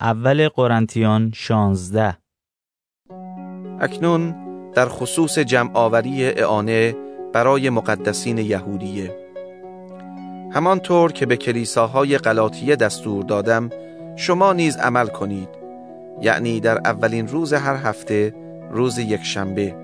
اول قرنتیان 16. اکنون در خصوص جمع آوری اعانه برای مقدسین یهودیه، همانطور که به کلیساهای غلاطیه دستور دادم شما نیز عمل کنید، یعنی در اولین روز هر هفته، روز یکشنبه،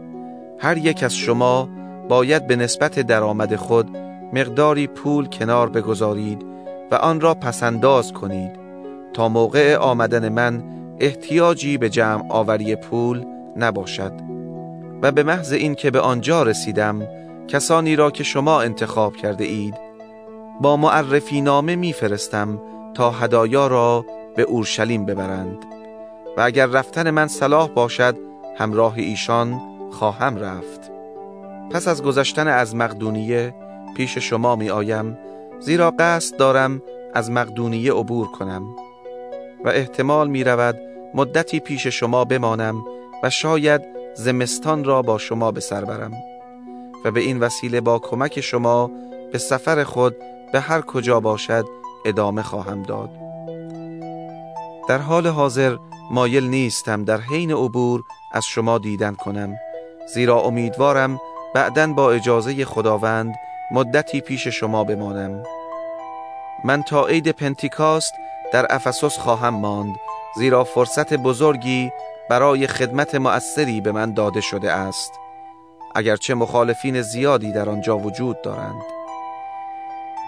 هر یک از شما باید به نسبت درآمد خود مقداری پول کنار بگذارید و آن را پسنداز کنید تا موقع آمدن من احتیاجی به جمع آوری پول نباشد. و به محض این که به آنجا رسیدم کسانی را که شما انتخاب کرده اید با معرفی نامه میفرستم تا هدایا را به اورشلیم ببرند و اگر رفتن من صلاح باشد همراه ایشان خواهم رفت. پس از گذشتن از مقدونیه پیش شما می آیم، زیرا قصد دارم از مقدونیه عبور کنم و احتمال می رود مدتی پیش شما بمانم و شاید زمستان را با شما به سر برم و به این وسیله با کمک شما به سفر خود به هر کجا باشد ادامه خواهم داد. در حال حاضر مایل نیستم در حین عبور از شما دیدن کنم، زیرا امیدوارم بعداً با اجازه خداوند مدتی پیش شما بمانم. من تا عید پنتیکاست در افسوس خواهم ماند، زیرا فرصت بزرگی برای خدمت مؤثری به من داده شده است، اگرچه مخالفین زیادی در آنجا وجود دارند.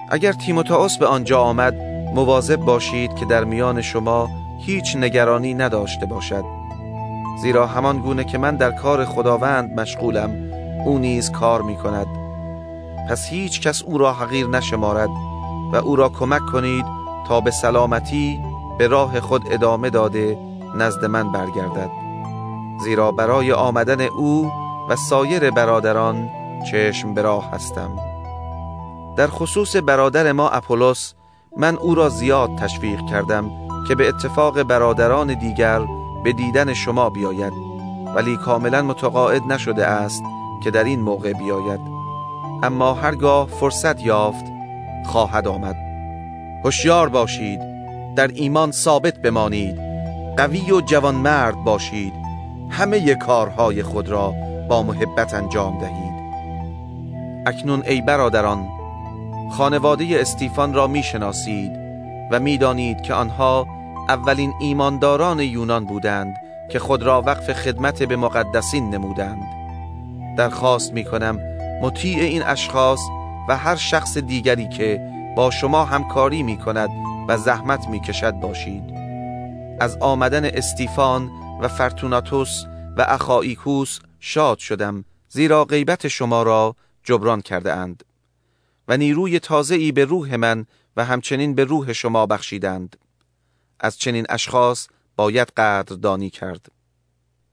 اگر تیموتائوس به آنجا آمد مواظب باشید که در میان شما هیچ نگرانی نداشته باشد، زیرا همان گونه که من در کار خداوند مشغولم او نیز کار می کند. پس هیچ کس او را حقیر نشمارد و او را کمک کنید تا به سلامتی به راه خود ادامه داده نزد من برگردد، زیرا برای آمدن او و سایر برادران چشم به راه هستم. در خصوص برادر ما اپولوس من او را زیاد تشویق کردم که به اتفاق برادران دیگر به دیدن شما بیاید، ولی کاملا متقاعد نشده است که در این موقع بیاید، اما هرگاه فرصت یافت خواهد آمد. هوشیار باشید، در ایمان ثابت بمانید، قوی و جوانمرد باشید، همه کارهای خود را با محبت انجام دهید. اکنون ای برادران، خانواده استیفان را میشناسید و میدانید که آنها اولین ایمانداران یونان بودند که خود را وقف خدمت به مقدسین نمودند. درخواست میکنم مطیع این اشخاص و هر شخص دیگری که با شما همکاری میکند و زحمت میکشد باشید. از آمدن استیفان و فرتوناتوس و اخائیکوس شاد شدم، زیرا غیبت شما را جبران کرده اند و نیروی تازه‌ای به روح من و همچنین به روح شما بخشیدند. از چنین اشخاص باید قدردانی کرد.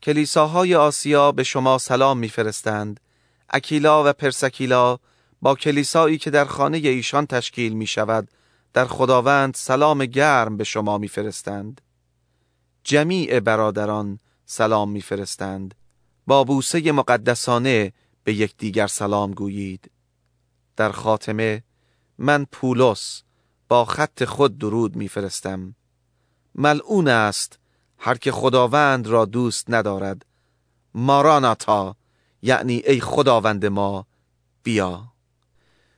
کلیساهای آسیا به شما سلام میفرستند. اکیلا و پرسکیلا با کلیسایی که در خانه ایشان تشکیل می شود در خداوند سلام گرم به شما میفرستند. جمیع برادران سلام میفرستند. با بوسه مقدسانه به یکدیگر سلام گویید. در خاتمه من پولس با خط خود درود میفرستم. ملعون است هر که خداوند را دوست ندارد. ماراناتا، یعنی ای خداوند ما بیا.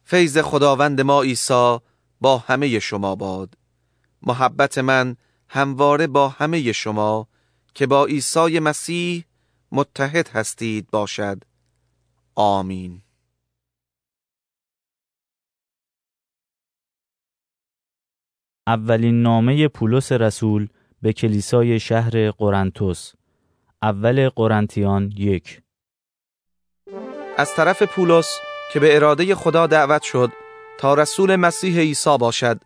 فیض خداوند ما عیسی با همه شما باد. محبت من همواره با همه شما که با عیسی مسیح متحد هستید باشد. آمین. اولین نامه پولس رسول به کلیسای شهر قرنتوس. اول قرنتیان 1. از طرف پولس که به اراده خدا دعوت شد تا رسول مسیح عیسی باشد،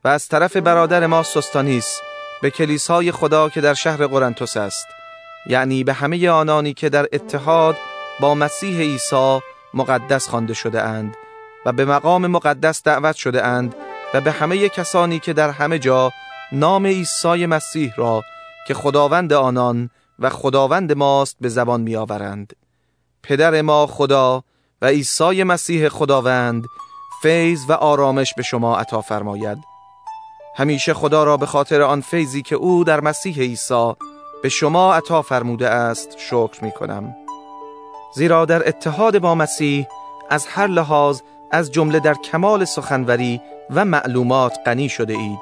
و از طرف برادر ما سوستانیس به کلیسای خدا که در شهر قرنتوس است، یعنی به همه آنانی که در اتحاد با مسیح عیسی مقدس خوانده شده اند و به مقام مقدس دعوت شده اند، و به همه کسانی که در همه جا نام عیسی مسیح را که خداوند آنان و خداوند ماست به زبان می آورند. پدر ما خدا و عیسی مسیح خداوند فیض و آرامش به شما عطا فرماید. همیشه خدا را به خاطر آن فیضی که او در مسیح عیسی به شما عطا فرموده است شکر می کنم. زیرا در اتحاد با مسیح از هر لحاظ از جمله در کمال سخنوری و معلومات غنی شده اید.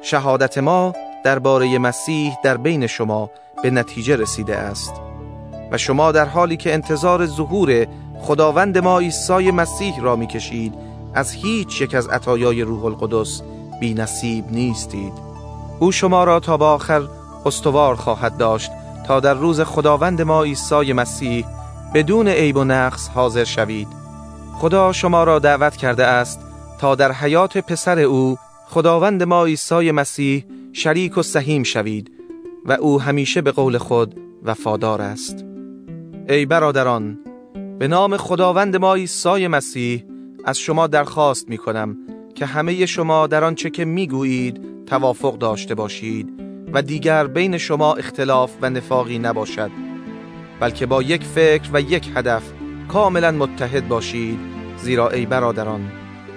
شهادت ما درباره مسیح در بین شما به نتیجه رسیده است و شما در حالی که انتظار ظهور خداوند ما عیسی مسیح را می کشید از هیچ یک از عطایای روح القدس بی نصیب نیستید. او شما را تا به آخر استوار خواهد داشت تا در روز خداوند ما عیسی مسیح بدون عیب و نقص حاضر شوید. خدا شما را دعوت کرده است تا در حیات پسر او خداوند ما عیسی مسیح شریک و سهیم شوید و او همیشه به قول خود وفادار است. ای برادران، به نام خداوند ما عیسی مسیح از شما درخواست می کنم که همه شما در آنچه که می گویید توافق داشته باشید و دیگر بین شما اختلاف و نفاقی نباشد، بلکه با یک فکر و یک هدف کاملا متحد باشید. زیرا ای برادران،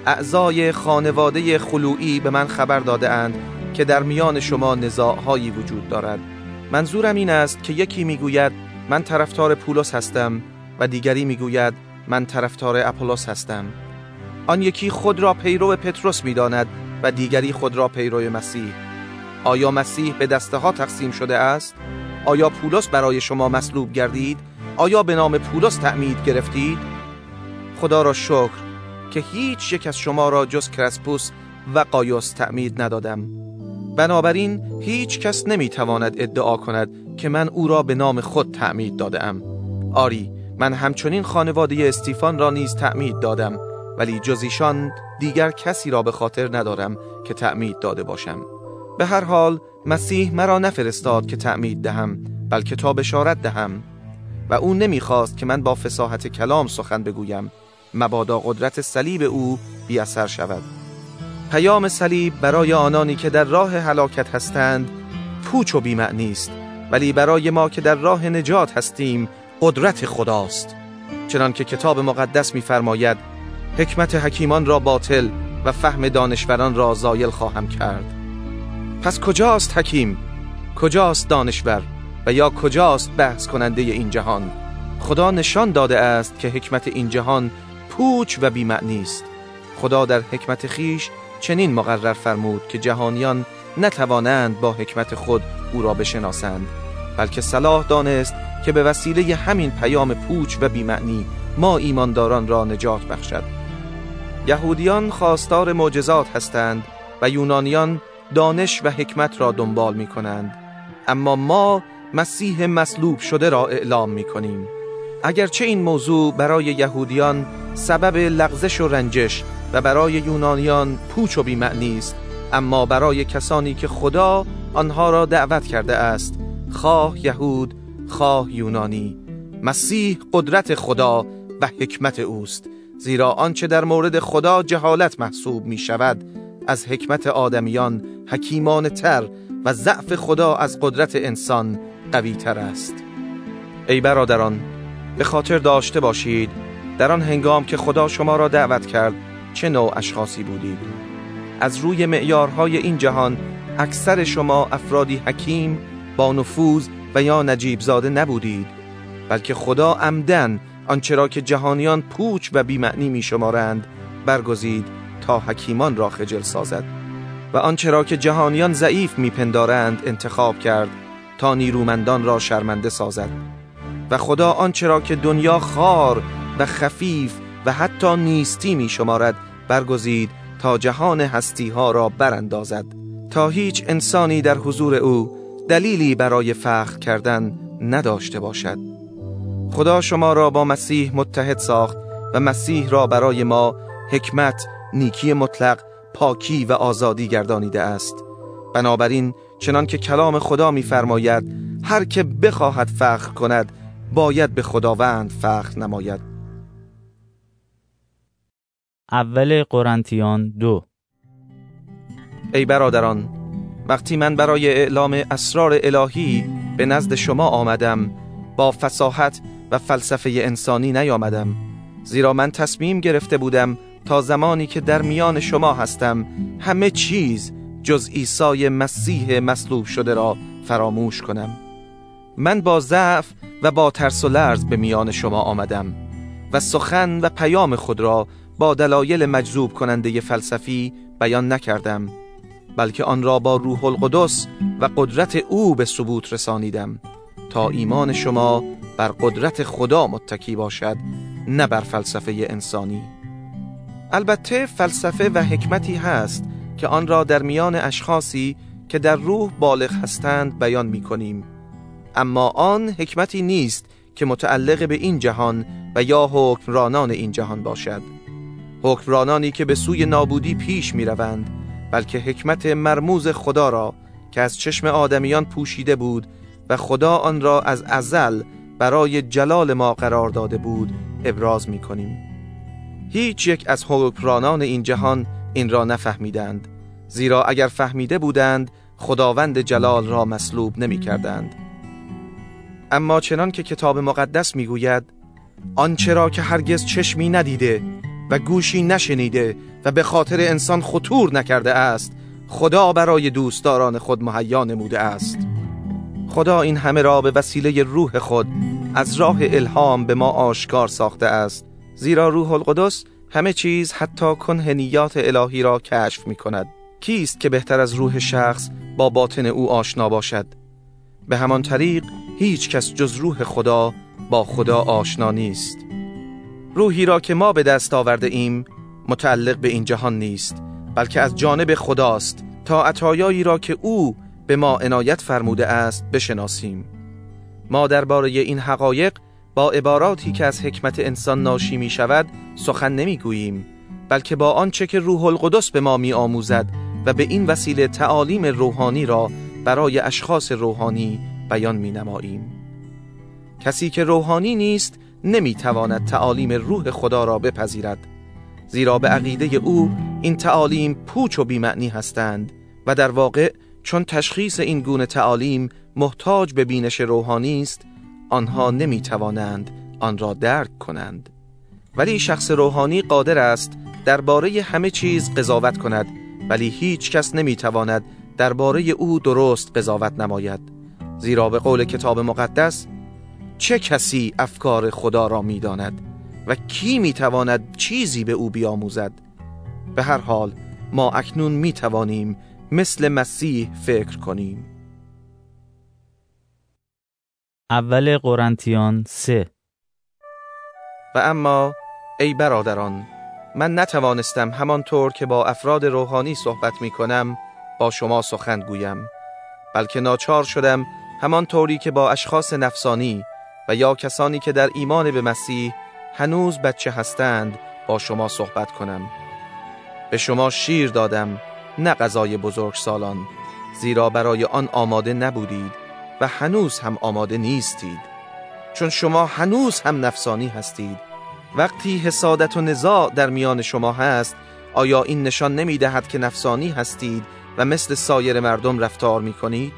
اعضای خانواده خلوعی به من خبر داده اند که در میان شما نزاع‌هایی وجود دارد. منظورم این است که یکی میگوید من طرفدار پولس هستم و دیگری میگوید من طرفدار اپولوس هستم. آن یکی خود را پیرو پتروس میداند و دیگری خود را پیرو مسیح. آیا مسیح به دسته ها تقسیم شده است؟ آیا پولس برای شما مصلوب گردید؟ آیا به نام پولس تعمید گرفتید؟ خدا را شکر که هیچ یک از شما را جز کرسپوس و قایوس تعمید ندادم. بنابراین هیچ کس نمیتواند ادعا کند که من او را به نام خود تعمید دادم. آری، من همچنین خانواده استیفان را نیز تعمید دادم، ولی جز ایشان دیگر کسی را به خاطر ندارم که تعمید داده باشم. به هر حال مسیح مرا نفرستاد که تعمید دهم، بلکه تا بشارت دهم، و او نمیخواست که من با فصاحت کلام سخن بگویم، مبادا قدرت صلیب او بی اثر شود. پیام صلیب برای آنانی که در راه هلاکت هستند پوچ و بی‌معنی است، ولی برای ما که در راه نجات هستیم قدرت خداست. چنان که کتاب مقدس می‌فرماید حکمت حکیمان را باطل و فهم دانشوران را زایل خواهم کرد. پس کجاست حکیم؟ کجاست دانشور؟ و یا کجاست بحث کننده این جهان؟ خدا نشان داده است که حکمت این جهان پوچ و بی‌معنی است. خدا در حکمت خیش چنین مقرر فرمود که جهانیان نتوانند با حکمت خود او را بشناسند، بلکه صلاح دانست که به وسیله همین پیام پوچ و بی‌معنی ما ایمانداران را نجات بخشد. یهودیان خواستار معجزات هستند و یونانیان دانش و حکمت را دنبال می کنند، اما ما مسیح مصلوب شده را اعلام می کنیم. اگرچه این موضوع برای یهودیان سبب لغزش و رنجش و برای یونانیان پوچ و بی‌معنی است، اما برای کسانی که خدا آنها را دعوت کرده است، خواه یهود خواه یونانی، مسیح قدرت خدا و حکمت اوست. زیرا آنچه در مورد خدا جهالت محسوب می شود از حکمت آدمیان حکیمانه تر و ضعف خدا از قدرت انسان قوی تر است. ای برادران، به خاطر داشته باشید در آن هنگام که خدا شما را دعوت کرد چه نوع اشخاصی بودید. از روی معیارهای این جهان اکثر شما افرادی حکیم با نفوذ و یا نجیب زاده نبودید، بلکه خدا عمدن آنچه را که جهانیان پوچ و بی‌معنی می شمارند برگزید تا حکیمان را خجل سازد، و آنچه را که جهانیان ضعیف می پندارند انتخاب کرد تا نیرومندان را شرمنده سازد. و خدا آنچه را که دنیا خار و خفیف و حتی نیستی می شمارد برگزید تا جهان هستی ها را براندازد، تا هیچ انسانی در حضور او دلیلی برای فخر کردن نداشته باشد. خدا شما را با مسیح متحد ساخت و مسیح را برای ما حکمت، نیکی مطلق، پاکی و آزادی گردانیده است. بنابراین چنان که کلام خدا می‌فرماید هر که بخواهد فخر کند باید به خداوند فخر نماید. اول قرنتیان 2. ای برادران، وقتی من برای اعلام اسرار الهی به نزد شما آمدم با فصاحت و فلسفه انسانی نیامدم، زیرا من تصمیم گرفته بودم تا زمانی که در میان شما هستم همه چیز جز عیسی مسیح مصلوب شده را فراموش کنم. من با ضعف و با ترس و لرز به میان شما آمدم و سخن و پیام خود را با دلایل مجذوب کننده فلسفی بیان نکردم، بلکه آن را با روح القدس و قدرت او به ثبوت رسانیدم تا ایمان شما بر قدرت خدا متکی باشد، نه بر فلسفه انسانی. البته فلسفه و حکمتی هست که آن را در میان اشخاصی که در روح بالغ هستند بیان می کنیم، اما آن حکمتی نیست که متعلق به این جهان و یا حکمرانان این جهان باشد، حکمرانانی که به سوی نابودی پیش می روند، بلکه حکمت مرموز خدا را که از چشم آدمیان پوشیده بود و خدا آن را از ازل برای جلال ما قرار داده بود ابراز می کنیم. هیچ یک از حکمرانان این جهان این را نفهمیدند، زیرا اگر فهمیده بودند خداوند جلال را مصلوب نمی کردند. اما چنان که کتاب مقدس می گوید آنچه را که هرگز چشمی ندیده و گوشی نشنیده و به خاطر انسان خطور نکرده است، خدا برای دوستداران خود مهیا نموده است. خدا این همه را به وسیله روح خود از راه الهام به ما آشکار ساخته است، زیرا روح القدس همه چیز حتی کنه نیات الهی را کشف می کند. کیست که بهتر از روح شخص با باطن او آشنا باشد؟ به همان طریق هیچ کس جز روح خدا با خدا آشنا نیست. روحی را که ما به دست آورده ایم متعلق به این جهان نیست، بلکه از جانب خداست تا عطایایی را که او به ما عنایت فرموده است بشناسیم. ما درباره این حقایق با عباراتی که از حکمت انسان ناشی می شود سخن نمی گوییم، بلکه با آنچه که روح القدس به ما می آموزد و به این وسیله تعالیم روحانی را برای اشخاص روحانی بیان می نماییم. کسی که روحانی نیست نمی تواند تعالیم روح خدا را بپذیرد، زیرا به عقیده او این تعالیم پوچ و بی‌معنی هستند و در واقع چون تشخیص این گونه تعالیم محتاج به بینش روحانی است، آنها نمی توانند آن را درک کنند. ولی شخص روحانی قادر است درباره همه چیز قضاوت کند، ولی هیچ کس نمی تواند درباره او درست قضاوت نماید، زیرا به قول کتاب مقدس چه کسی افکار خدا را می داند و کی می تواند چیزی به او بیاموزد؟ به هر حال ما اکنون می توانیم مثل مسیح فکر کنیم. اول قرنتیان 3. و اما ای برادران، من نتوانستم همانطور که با افراد روحانی صحبت می کنم با شما سخن گویم، بلکه ناچار شدم همانطوری که با اشخاص نفسانی و یا کسانی که در ایمان به مسیح هنوز بچه هستند با شما صحبت کنم. به شما شیر دادم نه غذای بزرگسالان، زیرا برای آن آماده نبودید و هنوز هم آماده نیستید، چون شما هنوز هم نفسانی هستید. وقتی حسادت و نزاع در میان شما هست، آیا این نشان نمی دهد که نفسانی هستید و مثل سایر مردم رفتار می کنید؟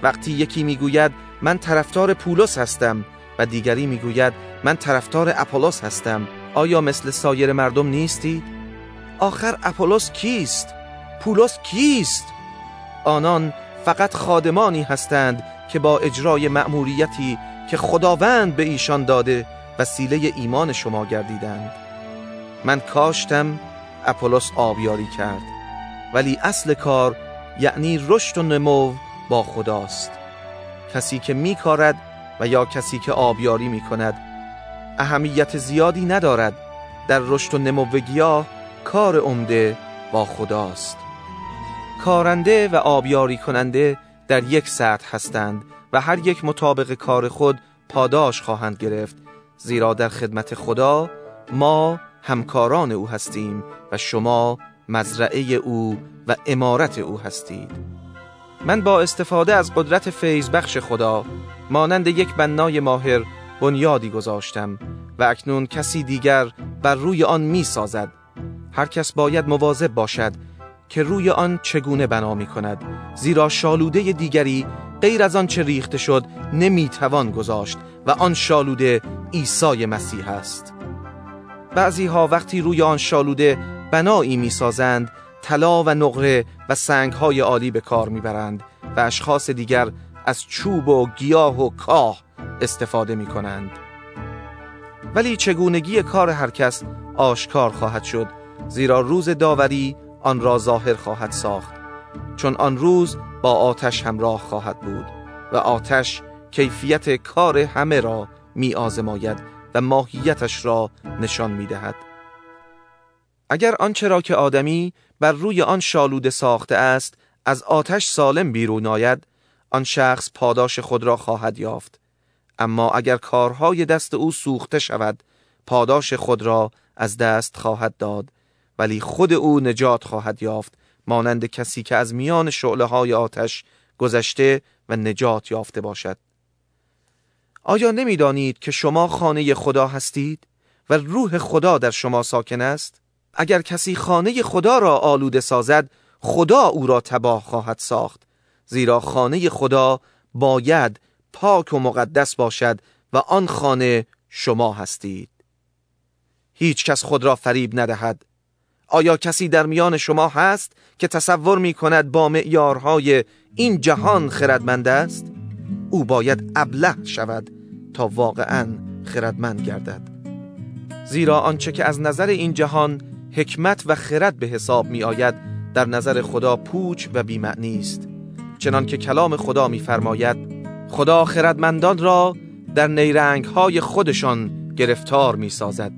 وقتی یکی می گوید من طرفدار پولس هستم و دیگری می گوید من طرفدار اپولوس هستم، آیا مثل سایر مردم نیستید؟ آخر اپولوس کیست؟ پولس کیست؟ آنان فقط خادمانی هستند که با اجرای مأموریتی که خداوند به ایشان داده وسیله ایمان شما گردیدند. من کاشتم، اپولوس آبیاری کرد، ولی اصل کار یعنی رشد و نمو با خداست. کسی که میکارد و یا کسی که آبیاری میکند اهمیت زیادی ندارد. در رشد و نمو گیاه کار عمده با خداست. کارنده و آبیاری کننده در یک سطح هستند و هر یک مطابق کار خود پاداش خواهند گرفت، زیرا در خدمت خدا ما همکاران او هستیم و شما مزرعه او و امارت او هستید. من با استفاده از قدرت فیض بخش خدا مانند یک بنای ماهر بنیادی گذاشتم و اکنون کسی دیگر بر روی آن می سازد. هر کس باید مواظب باشد که روی آن چگونه بنا می کند، زیرا شالوده دیگری غیر از آن چه ریخته شد نمی توان گذاشت و آن شالوده عیسی مسیح است. بعضی ها وقتی روی آن شالوده بنایی می سازند طلا و نقره و سنگ‌های عالی به کار می‌برند و اشخاص دیگر از چوب و گیاه و کاه استفاده می‌کنند. ولی چگونگی کار هر کس آشکار خواهد شد، زیرا روز داوری آن را ظاهر خواهد ساخت، چون آن روز با آتش همراه خواهد بود و آتش کیفیت کار همه را می آزماید و ماهیتش را نشان می دهد. اگر آنچه را که آدمی بر روی آن شالوده ساخته است از آتش سالم بیرون آید، آن شخص پاداش خود را خواهد یافت. اما اگر کارهای دست او سوخته شود، پاداش خود را از دست خواهد داد، ولی خود او نجات خواهد یافت، مانند کسی که از میان شعله‌های آتش گذشته و نجات یافته باشد. آیا نمی‌دانید که شما خانه خدا هستید و روح خدا در شما ساکن است؟ اگر کسی خانه خدا را آلوده سازد، خدا او را تباه خواهد ساخت، زیرا خانه خدا باید پاک و مقدس باشد و آن خانه شما هستید. هیچ کس خود را فریب ندهد. آیا کسی در میان شما هست که تصور می کند با معیارهای این جهان خردمند است؟ او باید ابله شود تا واقعاً خردمند گردد. زیرا آنچه که از نظر این جهان حکمت و خرد به حساب می آید، در نظر خدا پوچ و بی‌معنی است. چنان که کلام خدا می فرماید: خدا خردمندان را در نیرنگ‌های خودشان گرفتار می سازد.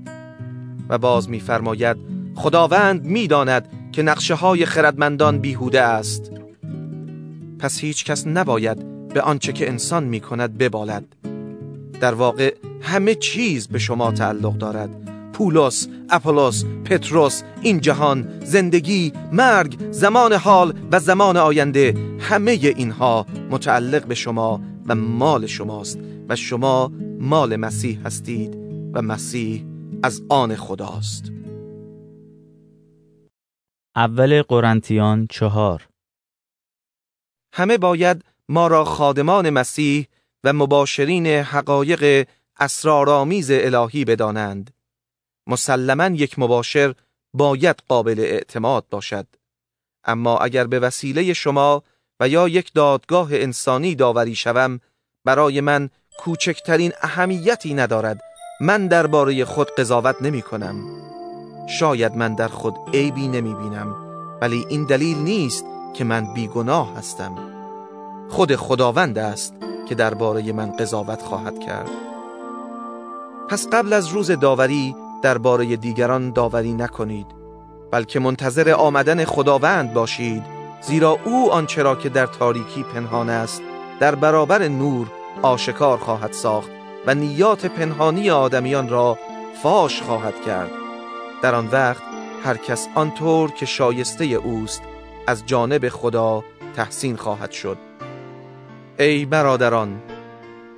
و باز می فرماید: خداوند می داند که نقشه‌های خردمندان بیهوده است. پس هیچ کس نباید به آنچه که انسان می کند ببالد. در واقع همه چیز به شما تعلق دارد. پولس، اپولوس، پتروس، این جهان، زندگی، مرگ، زمان حال و زمان آینده، همه اینها متعلق به شما و مال شماست و شما مال مسیح هستید و مسیح از آن خداست. اول قرنتیان 4. همه باید ما را خادمان مسیح و مباشرین حقایق اسرارآمیز الهی بدانند. مسلماً یک مباشر باید قابل اعتماد باشد. اما اگر به وسیله شما و یا یک دادگاه انسانی داوری شوم، برای من کوچکترین اهمیتی ندارد. من درباره خود قضاوت نمی کنم. شاید من در خود عیبی نمی بینم، ولی این دلیل نیست که من بیگناه هستم. خود خداوند است که درباره من قضاوت خواهد کرد. پس قبل از روز داوری درباره دیگران داوری نکنید، بلکه منتظر آمدن خداوند باشید، زیرا او آنچه را که در تاریکی پنهان است در برابر نور آشکار خواهد ساخت و نیات پنهانی آدمیان را فاش خواهد کرد. در آن وقت هر کس آنطور که شایسته اوست از جانب خدا تحسین خواهد شد. ای برادران،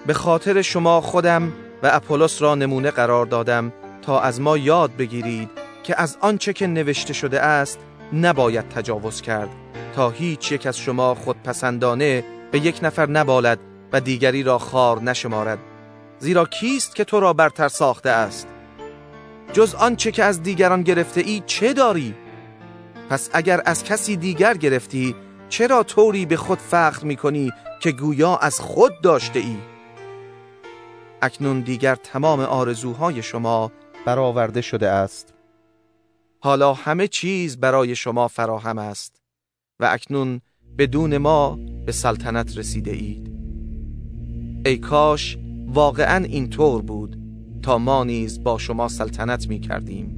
به خاطر شما خودم و اپولوس را نمونه قرار دادم تا از ما یاد بگیرید که از آنچه که نوشته شده است نباید تجاوز کرد، تا هیچ یک از شما خودپسندانه به یک نفر نبالد و دیگری را خوار نشمارد. زیرا کیست که تو را برتر ساخته است؟ جز آنچه که از دیگران گرفته ای چه داری؟ پس اگر از کسی دیگر گرفتی، چرا طوری به خود فخر می کنی که گویا از خود داشته ای؟ اکنون دیگر تمام آرزوهای شما برآورده شده است. حالا همه چیز برای شما فراهم است و اکنون بدون ما به سلطنت رسیده اید. ای کاش واقعاً این طور بود تا ما نیز با شما سلطنت می کردیم.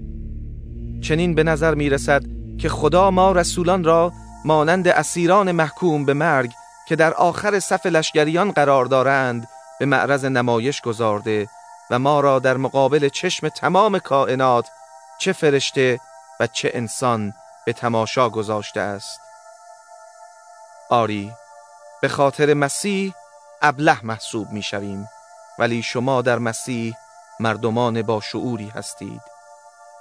چنین به نظر می رسد که خدا ما رسولان را مانند اسیران محکوم به مرگ که در آخر صف لشکریان قرار دارند به معرض نمایش گذارده و ما را در مقابل چشم تمام کائنات، چه فرشته و چه انسان، به تماشا گذاشته است. آری، به خاطر مسیح ابله محسوب می شویم، ولی شما در مسیح مردمان با شعوری هستید.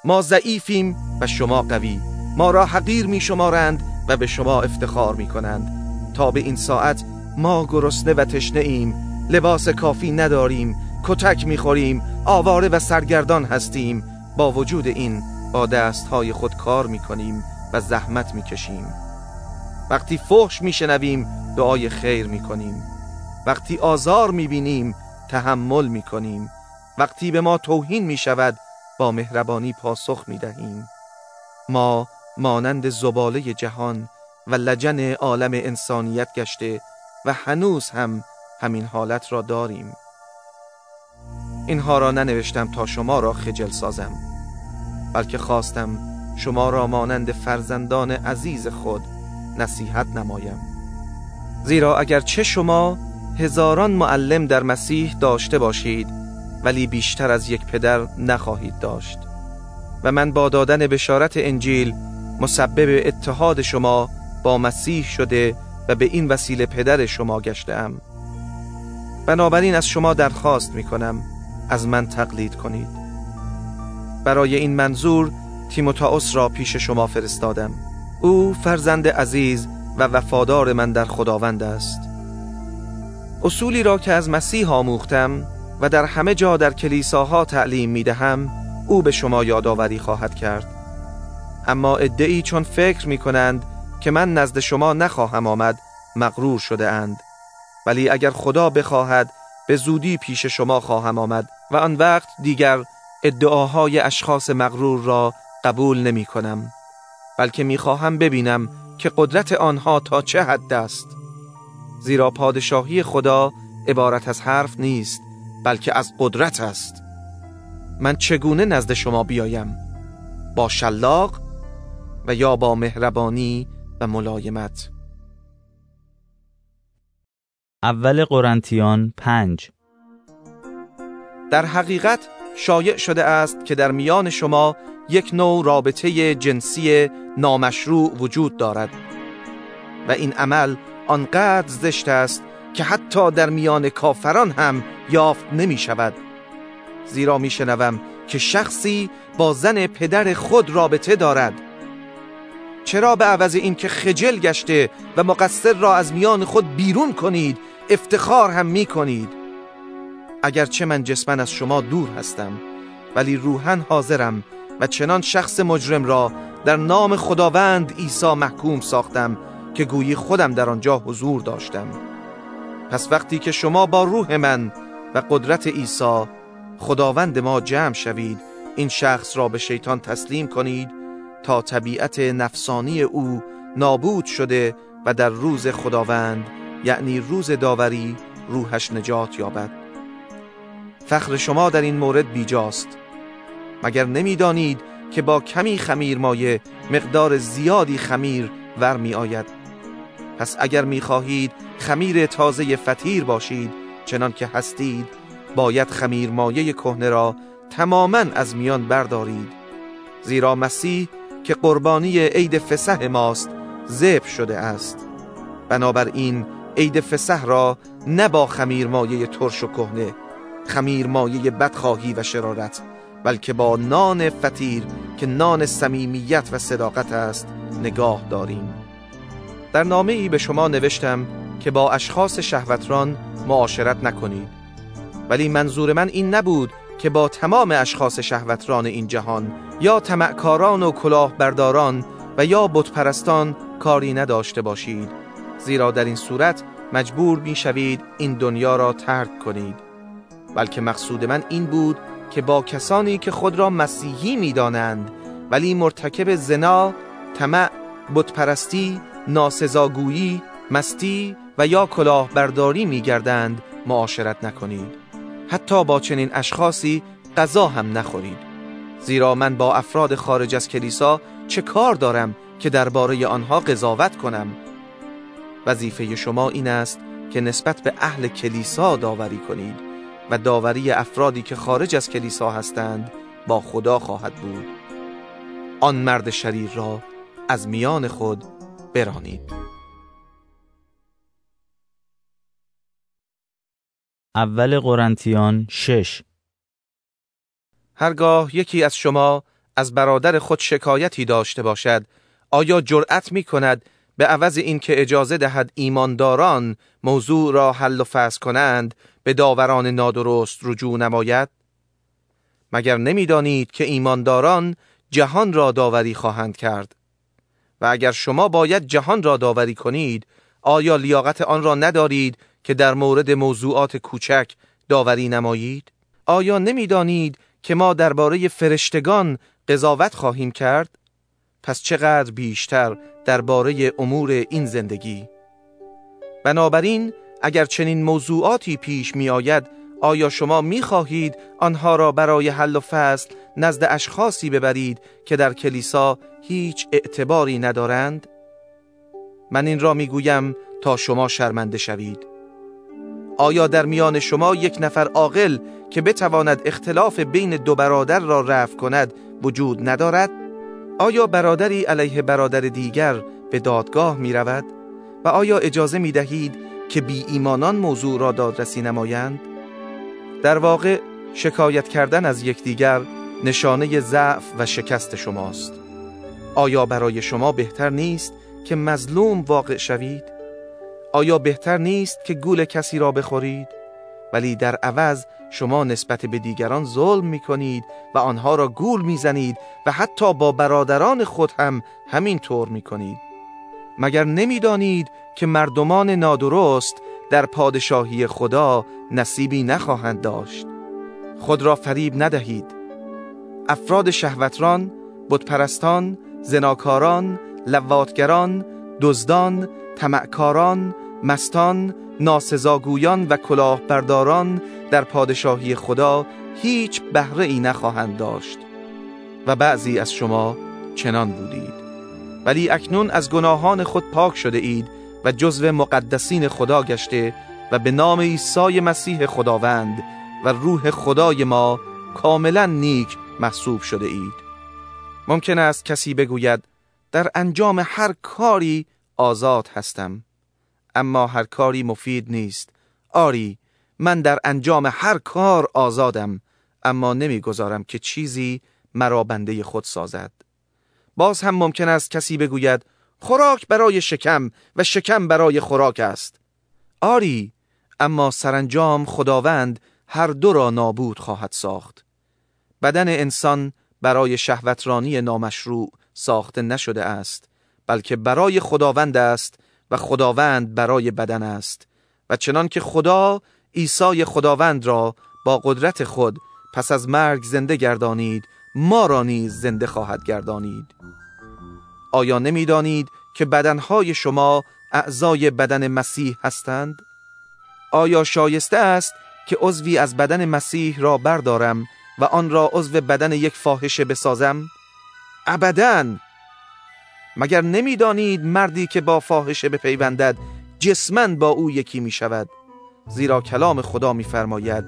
ما ضعیفیم و شما قوی، ما را حقیر می شمارند و به شما افتخار می کنند. تا به این ساعت ما گرسنه و تشنه ایم، لباس کافی نداریم، کتک می خوریم، آواره و سرگردان هستیم. با وجود این با دستهای خود کار می کنیم و زحمت میکشیم. وقتی فحش میشنویم دعای خیر میکنیم. وقتی آزار میبینیم تحمل میکنیم. وقتی به ما توهین میشود با مهربانی پاسخ میدهیم. ما مانند زباله جهان و لجن عالم انسانیت گشته و هنوز هم همین حالت را داریم. اینها را ننوشتم تا شما را خجل سازم، بلکه خواستم شما را مانند فرزندان عزیز خود نصیحت نمایم. زیرا اگرچه شما هزاران معلم در مسیح داشته باشید، ولی بیشتر از یک پدر نخواهید داشت. و من با دادن بشارت انجیل مسبب اتحاد شما با مسیح شده و به این وسیله پدر شما گشتم. بنابراین از شما درخواست می کنم از من تقلید کنید. برای این منظور تیموتائوس را پیش شما فرستادم. او فرزند عزیز و وفادار من در خداوند است. اصولی را که از مسیح آموختم و در همه جا در کلیساها تعلیم می دهم او به شما یادآوری خواهد کرد. اما عده‌ای چون فکر می کنند که من نزد شما نخواهم آمد مغرور شده اند. ولی اگر خدا بخواهد به زودی پیش شما خواهم آمد و آن وقت دیگر ادعاهای اشخاص مغرور را قبول نمی کنم، بلکه می خواهم ببینم که قدرت آنها تا چه حد است. زیرا پادشاهی خدا عبارت از حرف نیست، بلکه از قدرت است. من چگونه نزد شما بیایم؟ با شلاق و یا با مهربانی و ملایمت؟ اول قرنتیان 5. در حقیقت شایع شده است که در میان شما یک نوع رابطه جنسی نامشروع وجود دارد و این عمل آنقدر زشت است که حتی در میان کافران هم یافت نمی شود. زیرا می شنوم که شخصی با زن پدر خود رابطه دارد. چرا به عوض این که خجل گشته و مقصر را از میان خود بیرون کنید افتخار هم می کنید؟ اگرچه من جسماً از شما دور هستم، ولی روحاً حاضرم و چنان شخص مجرم را در نام خداوند عیسی محکوم ساختم که گویی خودم در آنجا حضور داشتم. پس وقتی که شما با روح من و قدرت عیسی خداوند ما جمع شوید، این شخص را به شیطان تسلیم کنید تا طبیعت نفسانی او نابود شده و در روز خداوند، یعنی روز داوری، روحش نجات یابد. فخر شما در این مورد بیجاست. مگر نمی‌دانید که با کمی خمیر مایه مقدار زیادی خمیر ور می آید؟ پس اگر می خواهید خمیر تازه فطیر باشید چنان که هستید، باید خمیر مایه کهنه را تماماً از میان بردارید. زیرا مسیح که قربانی عید فسح ماست ذبح شده است. بنابراین عید فسح را نه با خمیر مایه ترش و کهنه، خمیر مایه بدخواهی و شرارت، بلکه با نان فطیر که نان صمیمیت و صداقت است نگاه داریم. در نامه ای به شما نوشتم که با اشخاص شهوتران معاشرت نکنید، ولی منظور من این نبود که با تمام اشخاص شهوتران این جهان یا طمعکاران و کلاهبرداران و یا بتپرستان کاری نداشته باشید، زیرا در این صورت مجبور میشوید این دنیا را ترک کنید. بلکه مقصود من این بود که با کسانی که خود را مسیحی می‌دانند ولی مرتکب زنا، طمع، بتپرستی، ناسزاگویی، مستی و یا کلاهبرداری می‌گردند معاشرت نکنید. حتی با چنین اشخاصی غذا هم نخورید. زیرا من با افراد خارج از کلیسا چه کار دارم که درباره آنها قضاوت کنم؟ وظیفه شما این است که نسبت به اهل کلیسا داوری کنید و داوری افرادی که خارج از کلیسا هستند با خدا خواهد بود. آن مرد شریر را از میان خود برانید. اول قرنتیان 6. هرگاه یکی از شما از برادر خود شکایتی داشته باشد، آیا جرأت می کند به عوض این که اجازه دهد ایمانداران موضوع را حل و فصل کنند به داوران نادرست رجوع نماید؟ مگر نمی دانید که ایمانداران جهان را داوری خواهند کرد؟ و اگر شما باید جهان را داوری کنید، آیا لیاقت آن را ندارید که در مورد موضوعات کوچک داوری نمایید؟ آیا نمی‌دانید که ما درباره فرشتگان قضاوت خواهیم کرد؟ پس چقدر بیشتر درباره امور این زندگی. بنابراین اگر چنین موضوعاتی پیش می آید، آیا شما می خواهید آنها را برای حل و فصل نزد اشخاصی ببرید که در کلیسا هیچ اعتباری ندارند؟ من این را می گویم تا شما شرمنده شوید. آیا در میان شما یک نفر عاقل که بتواند اختلاف بین دو برادر را رفع کند وجود ندارد؟ آیا برادری علیه برادر دیگر به دادگاه می رود؟ و آیا اجازه می دهید که بی ایمانان موضوع را دادرسی نمایند؟ در واقع شکایت کردن از یکدیگر نشانه ضعف و شکست شماست. آیا برای شما بهتر نیست که مظلوم واقع شوید؟ آیا بهتر نیست که گول کسی را بخورید؟ ولی در عوض شما نسبت به دیگران ظلم می کنید و آنها را گول می زنید و حتی با برادران خود هم همین طور می کنید. مگر نمی دانید که مردمان نادرست در پادشاهی خدا نصیبی نخواهند داشت؟ خود را فریب ندهید. افراد شهوتران، بتپرستان، زناکاران، لواطگران، دزدان، طمعکاران، مستان، ناسزاگویان و کلاهبرداران در پادشاهی خدا هیچ بهره ای نخواهند داشت. و بعضی از شما چنان بودید، ولی اکنون از گناهان خود پاک شده اید و جزو مقدسین خدا گشته و به نام عیسی مسیح خداوند و روح خدای ما کاملا نیک محسوب شده اید. ممکن است کسی بگوید در انجام هر کاری آزاد هستم، اما هر کاری مفید نیست. آری، من در انجام هر کار آزادم، اما نمیگذارم که چیزی مرا بنده خود سازد. باز هم ممکن است کسی بگوید خوراک برای شکم و شکم برای خوراک است. آری، اما سرانجام خداوند هر دو را نابود خواهد ساخت. بدن انسان برای شهوترانی نامشروع ساخته نشده است، بلکه برای خداوند است و خداوند برای بدن است. و چنان که خدا عیسی خداوند را با قدرت خود پس از مرگ زنده گردانید، ما را نیز زنده خواهد گردانید. آیا نمی دانید که بدنهای شما اعضای بدن مسیح هستند؟ آیا شایسته است که عضوی از بدن مسیح را بردارم و آن را عضو بدن یک فاحشه بسازم؟ ابداً! مگر نمی دانید مردی که با فاحشه بپیوندد جسماً با او یکی می شود؟ زیرا کلام خدا می فرماید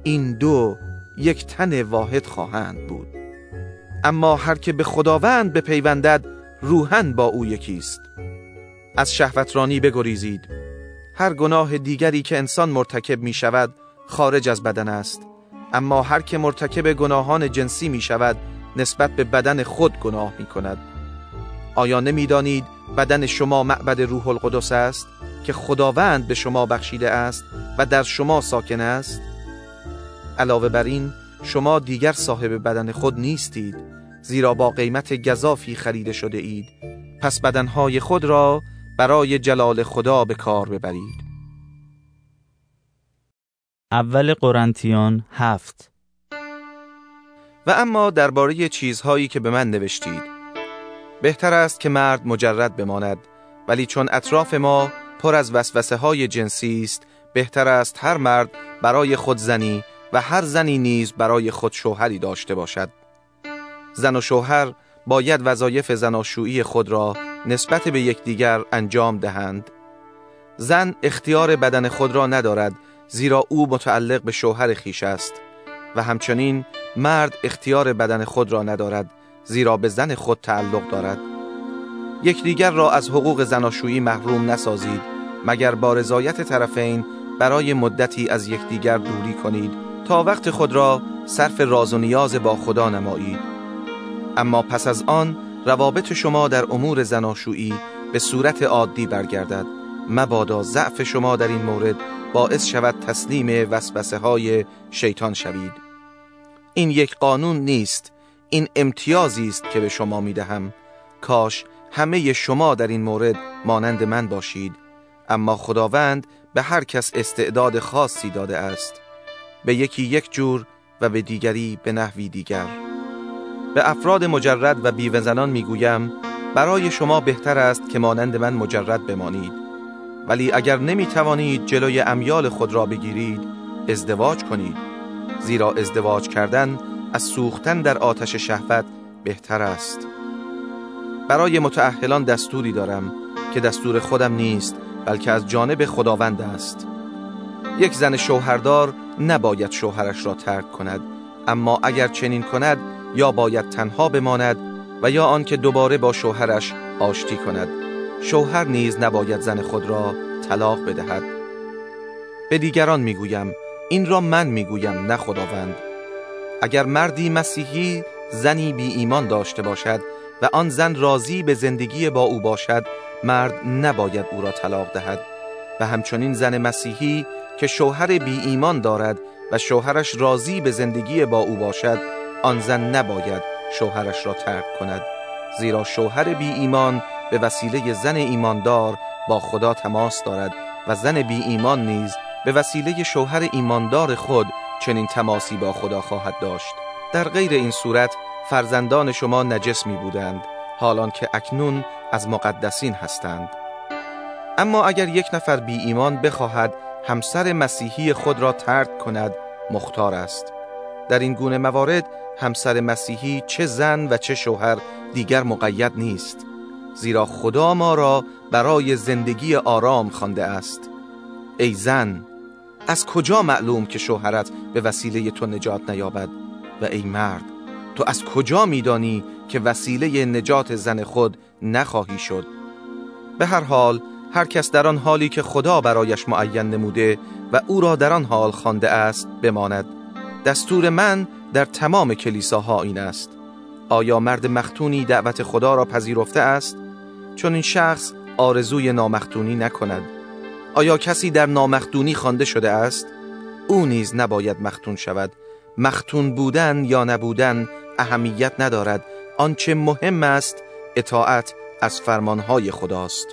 این دو یک تن واحد خواهند بود. اما هر که به خداوند بپیوندد روحاً با او یکی است. از شهوترانی بگریزید. هر گناه دیگری که انسان مرتکب می شود خارج از بدن است، اما هر که مرتکب گناهان جنسی می شود نسبت به بدن خود گناه می کند. آیا نمی دانید بدن شما معبد روح القدس است که خداوند به شما بخشیده است و در شما ساکن است؟ علاوه بر این شما دیگر صاحب بدن خود نیستید، زیرا با قیمت گزافی خریده شده اید. پس بدنهای خود را برای جلال خدا به کار ببرید. اول قرنتیان 7. و اما درباره چیزهایی که به من نوشتید، بهتر است که مرد مجرد بماند، ولی چون اطراف ما پر از وسوسه های جنسی است، بهتر است هر مرد برای خود زنی و هر زنی نیز برای خود شوهری داشته باشد. زن و شوهر باید وظایف زناشویی خود را نسبت به یکدیگر انجام دهند. زن اختیار بدن خود را ندارد، زیرا او متعلق به شوهر خویش است، و همچنین مرد اختیار بدن خود را ندارد، زیرا به زن خود تعلق دارد. یکدیگر را از حقوق زناشویی محروم نسازید، مگر با رضایت طرفین برای مدتی از یکدیگر دوری کنید تا وقت خود را صرف راز و نیاز با خدا نمایید. اما پس از آن روابط شما در امور زناشویی به صورت عادی برگردد. مبادا ضعف شما در این مورد باعث شود تسلیم وسوسه های شیطان شوید. این یک قانون نیست، این امتیازی است که به شما میدهم. کاش همه شما در این مورد مانند من باشید، اما خداوند به هر کس استعداد خاصی داده است، به یکی یک جور و به دیگری به نحوی دیگر. به افراد مجرد و بیوه زنان میگویم برای شما بهتر است که مانند من مجرد بمانید، ولی اگر نمیتوانید جلوی امیال خود را بگیرید، ازدواج کنید، زیرا ازدواج کردن از سوختن در آتش شهوت بهتر است. برای متأهلان دستوری دارم که دستور خودم نیست، بلکه از جانب خداوند است. یک زن شوهردار نباید شوهرش را ترک کند، اما اگر چنین کند یا باید تنها بماند و یا آنکه دوباره با شوهرش آشتی کند. شوهر نیز نباید زن خود را طلاق بدهد. به دیگران میگویم، این را من میگویم نه خداوند. اگر مردی مسیحی زنی بی ایمان داشته باشد و آن زن راضی به زندگی با او باشد، مرد نباید او را طلاق دهد. و همچنین زن مسیحی که شوهر بی ایمان دارد و شوهرش راضی به زندگی با او باشد، آن زن نباید شوهرش را ترک کند، زیرا شوهر بی ایمان به وسیله زن ایماندار با خدا تماس دارد و زن بی ایمان نیز به وسیله شوهر ایماندار خود چنین تماسی با خدا خواهد داشت. در غیر این صورت فرزندان شما نجس می بودند، حالان که اکنون از مقدسین هستند. اما اگر یک نفر بی ایمان بخواهد همسر مسیحی خود را ترک کند، مختار است. در این گونه موارد همسر مسیحی چه زن و چه شوهر دیگر مقید نیست، زیرا خدا ما را برای زندگی آرام خوانده است. ای زن، از کجا معلوم که شوهرت به وسیله تو نجات نیابد؟ و ای مرد، تو از کجا میدانی که وسیله نجات زن خود نخواهی شد؟ به هر حال هر کس در آن حالی که خدا برایش معین نموده و او را در آن حال خوانده است بماند. دستور من در تمام کلیساها این است. آیا مرد مختونی دعوت خدا را پذیرفته است؟ چون این شخص آرزوی نامختونی نکند. آیا کسی در نامختونی خوانده شده است؟ او نیز نباید مختون شود. مختون بودن یا نبودن اهمیت ندارد. آنچه مهم است اطاعت از فرمانهای خداست.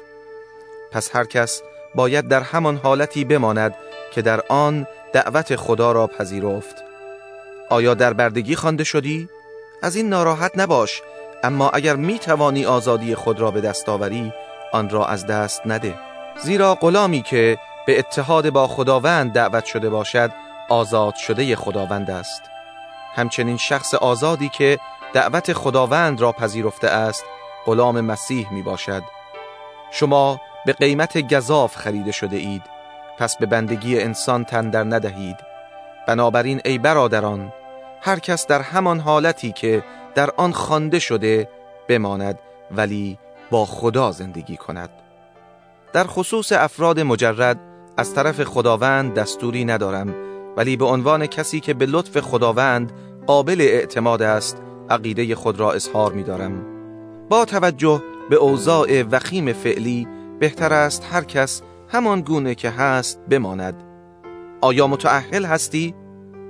پس هر کس باید در همان حالتی بماند که در آن دعوت خدا را پذیرفت. آیا در بردگی خوانده شدی؟ از این ناراحت نباش، اما اگر می توانی آزادی خود را به دست آوری، آن را از دست نده. زیرا غلامی که به اتحاد با خداوند دعوت شده باشد، آزاد شده خداوند است. همچنین شخص آزادی که دعوت خداوند را پذیرفته است، غلام مسیح می باشد. شما به قیمت گزاف خریده شده اید، پس به بندگی انسان تن در ندهید. بنابراین ای برادران، هر کس در همان حالتی که در آن خوانده شده بماند، ولی با خدا زندگی کند. در خصوص افراد مجرد از طرف خداوند دستوری ندارم، ولی به عنوان کسی که به لطف خداوند قابل اعتماد است، عقیده خود را اظهار می دارم. با توجه به اوضاع وخیم فعلی بهتر است هر کس همان گونه که هست بماند. آیا متأهل هستی؟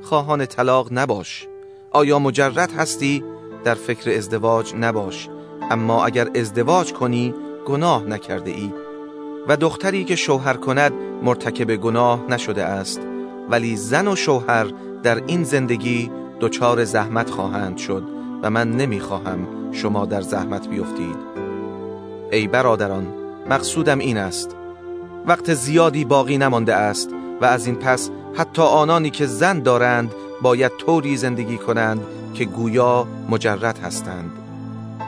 خواهان طلاق نباش. آیا مجرد هستی؟ در فکر ازدواج نباش. اما اگر ازدواج کنی گناه نکرده ای. و دختری که شوهر کند مرتکب گناه نشده است، ولی زن و شوهر در این زندگی دچار زحمت خواهند شد و من نمیخواهم شما در زحمت بیفتید. ای برادران، مقصودم این است: وقت زیادی باقی نمانده است و از این پس حتی آنانی که زن دارند باید طوری زندگی کنند که گویا مجرد هستند.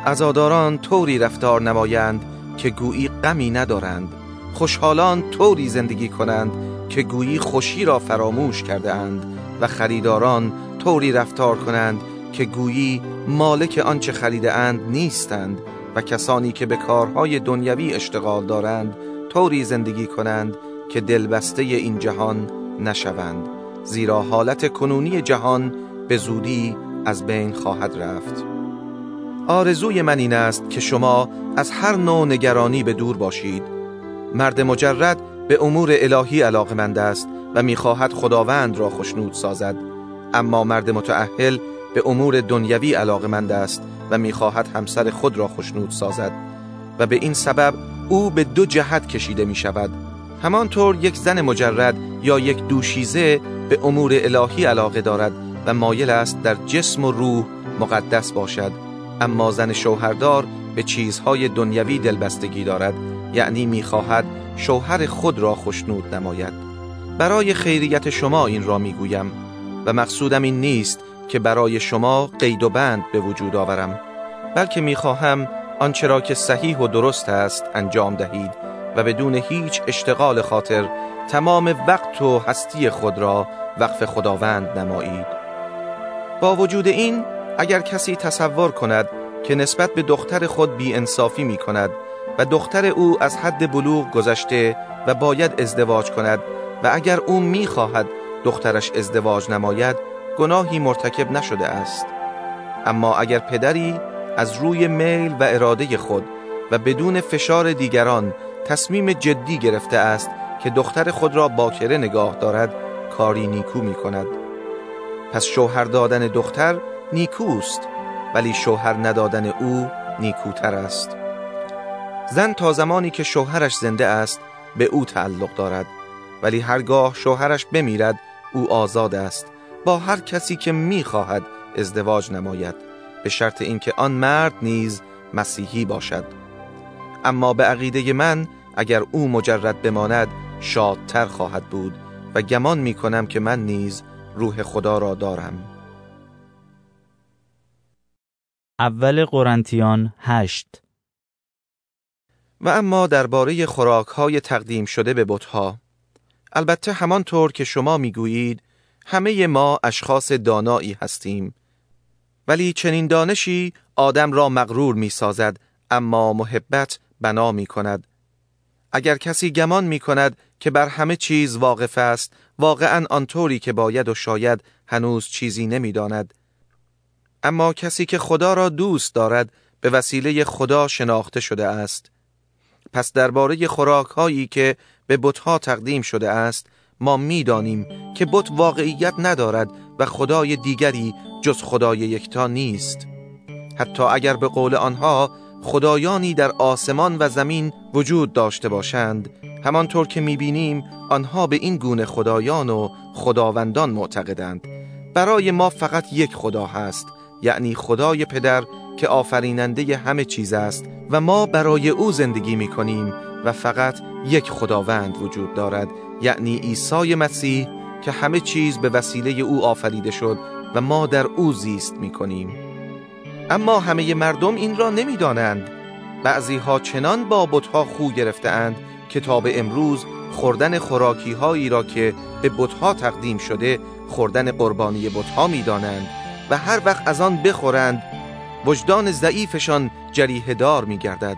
عزاداران طوری رفتار نمایند که گویی غمی ندارند. خوشحالان طوری زندگی کنند که گویی خوشی را فراموش کرده اند و خریداران طوری رفتار کنند که گویی مالک آنچه خریده اند نیستند و کسانی که به کارهای دنیوی اشتغال دارند طوری زندگی کنند که دلبسته این جهان نشوند، زیرا حالت کنونی جهان به زودی از بین خواهد رفت. آرزوی من این است که شما از هر نوع نگرانی به دور باشید. مرد مجرد به امور الهی علاقمند است و میخواهد خداوند را خوشنود سازد، اما مرد متأهل به امور دنیوی علاقمند است و میخواهد همسر خود را خوشنود سازد. و به این سبب او به دو جهت کشیده می شود. همانطور یک زن مجرد یا یک دوشیزه به امور الهی علاقه دارد و مایل است در جسم و روح مقدس باشد، اما زن شوهردار به چیزهای دنیوی دلبستگی دارد، یعنی می‌خواهد شوهر خود را خوشنود نماید. برای خیریت شما این را میگویم و مقصودم این نیست که برای شما قید و بند به وجود آورم، بلکه می‌خواهم آنچه را که صحیح و درست است انجام دهید و بدون هیچ اشتغال خاطر تمام وقت و هستی خود را وقف خداوند نمایید. با وجود این، اگر کسی تصور کند که نسبت به دختر خود بی انصافی می کند و دختر او از حد بلوغ گذشته و باید ازدواج کند و اگر او می خواهد دخترش ازدواج نماید، گناهی مرتکب نشده است. اما اگر پدری از روی میل و اراده خود و بدون فشار دیگران تصمیم جدی گرفته است که دختر خود را باکره نگاه دارد، کاری نیکو می کند. پس شوهر دادن دختر نیکوست، ولی شوهر ندادن او نیکوتر است. زن تا زمانی که شوهرش زنده است به او تعلق دارد، ولی هرگاه شوهرش بمیرد او آزاد است با هر کسی که می‌خواهد ازدواج نماید، به شرط اینکه آن مرد نیز مسیحی باشد. اما به عقیده من اگر او مجرد بماند شادتر خواهد بود و گمان می‌کنم که من نیز روح خدا را دارم. اول قرنتیان 8. و اما درباره خوراک‌های تقدیم شده به بت‌ها، البته همانطور که شما می‌گویید همه ما اشخاص دانایی هستیم، ولی چنین دانشی آدم را مغرور می‌سازد، اما محبت بنا می‌کند. اگر کسی گمان می‌کند که بر همه چیز واقف است، واقعاً آنطوری که باید و شاید هنوز چیزی نمی‌داند. اما کسی که خدا را دوست دارد به وسیله خدا شناخته شده است. پس درباره خوراک‌هایی که به بت‌ها تقدیم شده است، ما می‌دانیم که بت واقعیت ندارد و خدای دیگری جز خدای یکتا نیست. حتی اگر به قول آنها خدایانی در آسمان و زمین وجود داشته باشند، همانطور که می‌بینیم آنها به این گونه خدایان و خداوندان معتقدند. برای ما فقط یک خدا هست، یعنی خدای پدر که آفریننده همه چیز است و ما برای او زندگی می‌کنیم و فقط یک خداوند وجود دارد، یعنی عیسی مسیح که همه چیز به وسیله او آفریده شد و ما در او زیست می‌کنیم. اما همه مردم این را نمی‌دانند. بعضی‌ها چنان با بت‌ها خو گرفته‌اند که تا به امروز خوردن خوراکی‌هایی را که به بت‌ها تقدیم شده خوردن قربانی بت‌ها می‌دانند و هر وقت از آن بخورند وجدان ضعیفشان جریحه دار می‌گردد.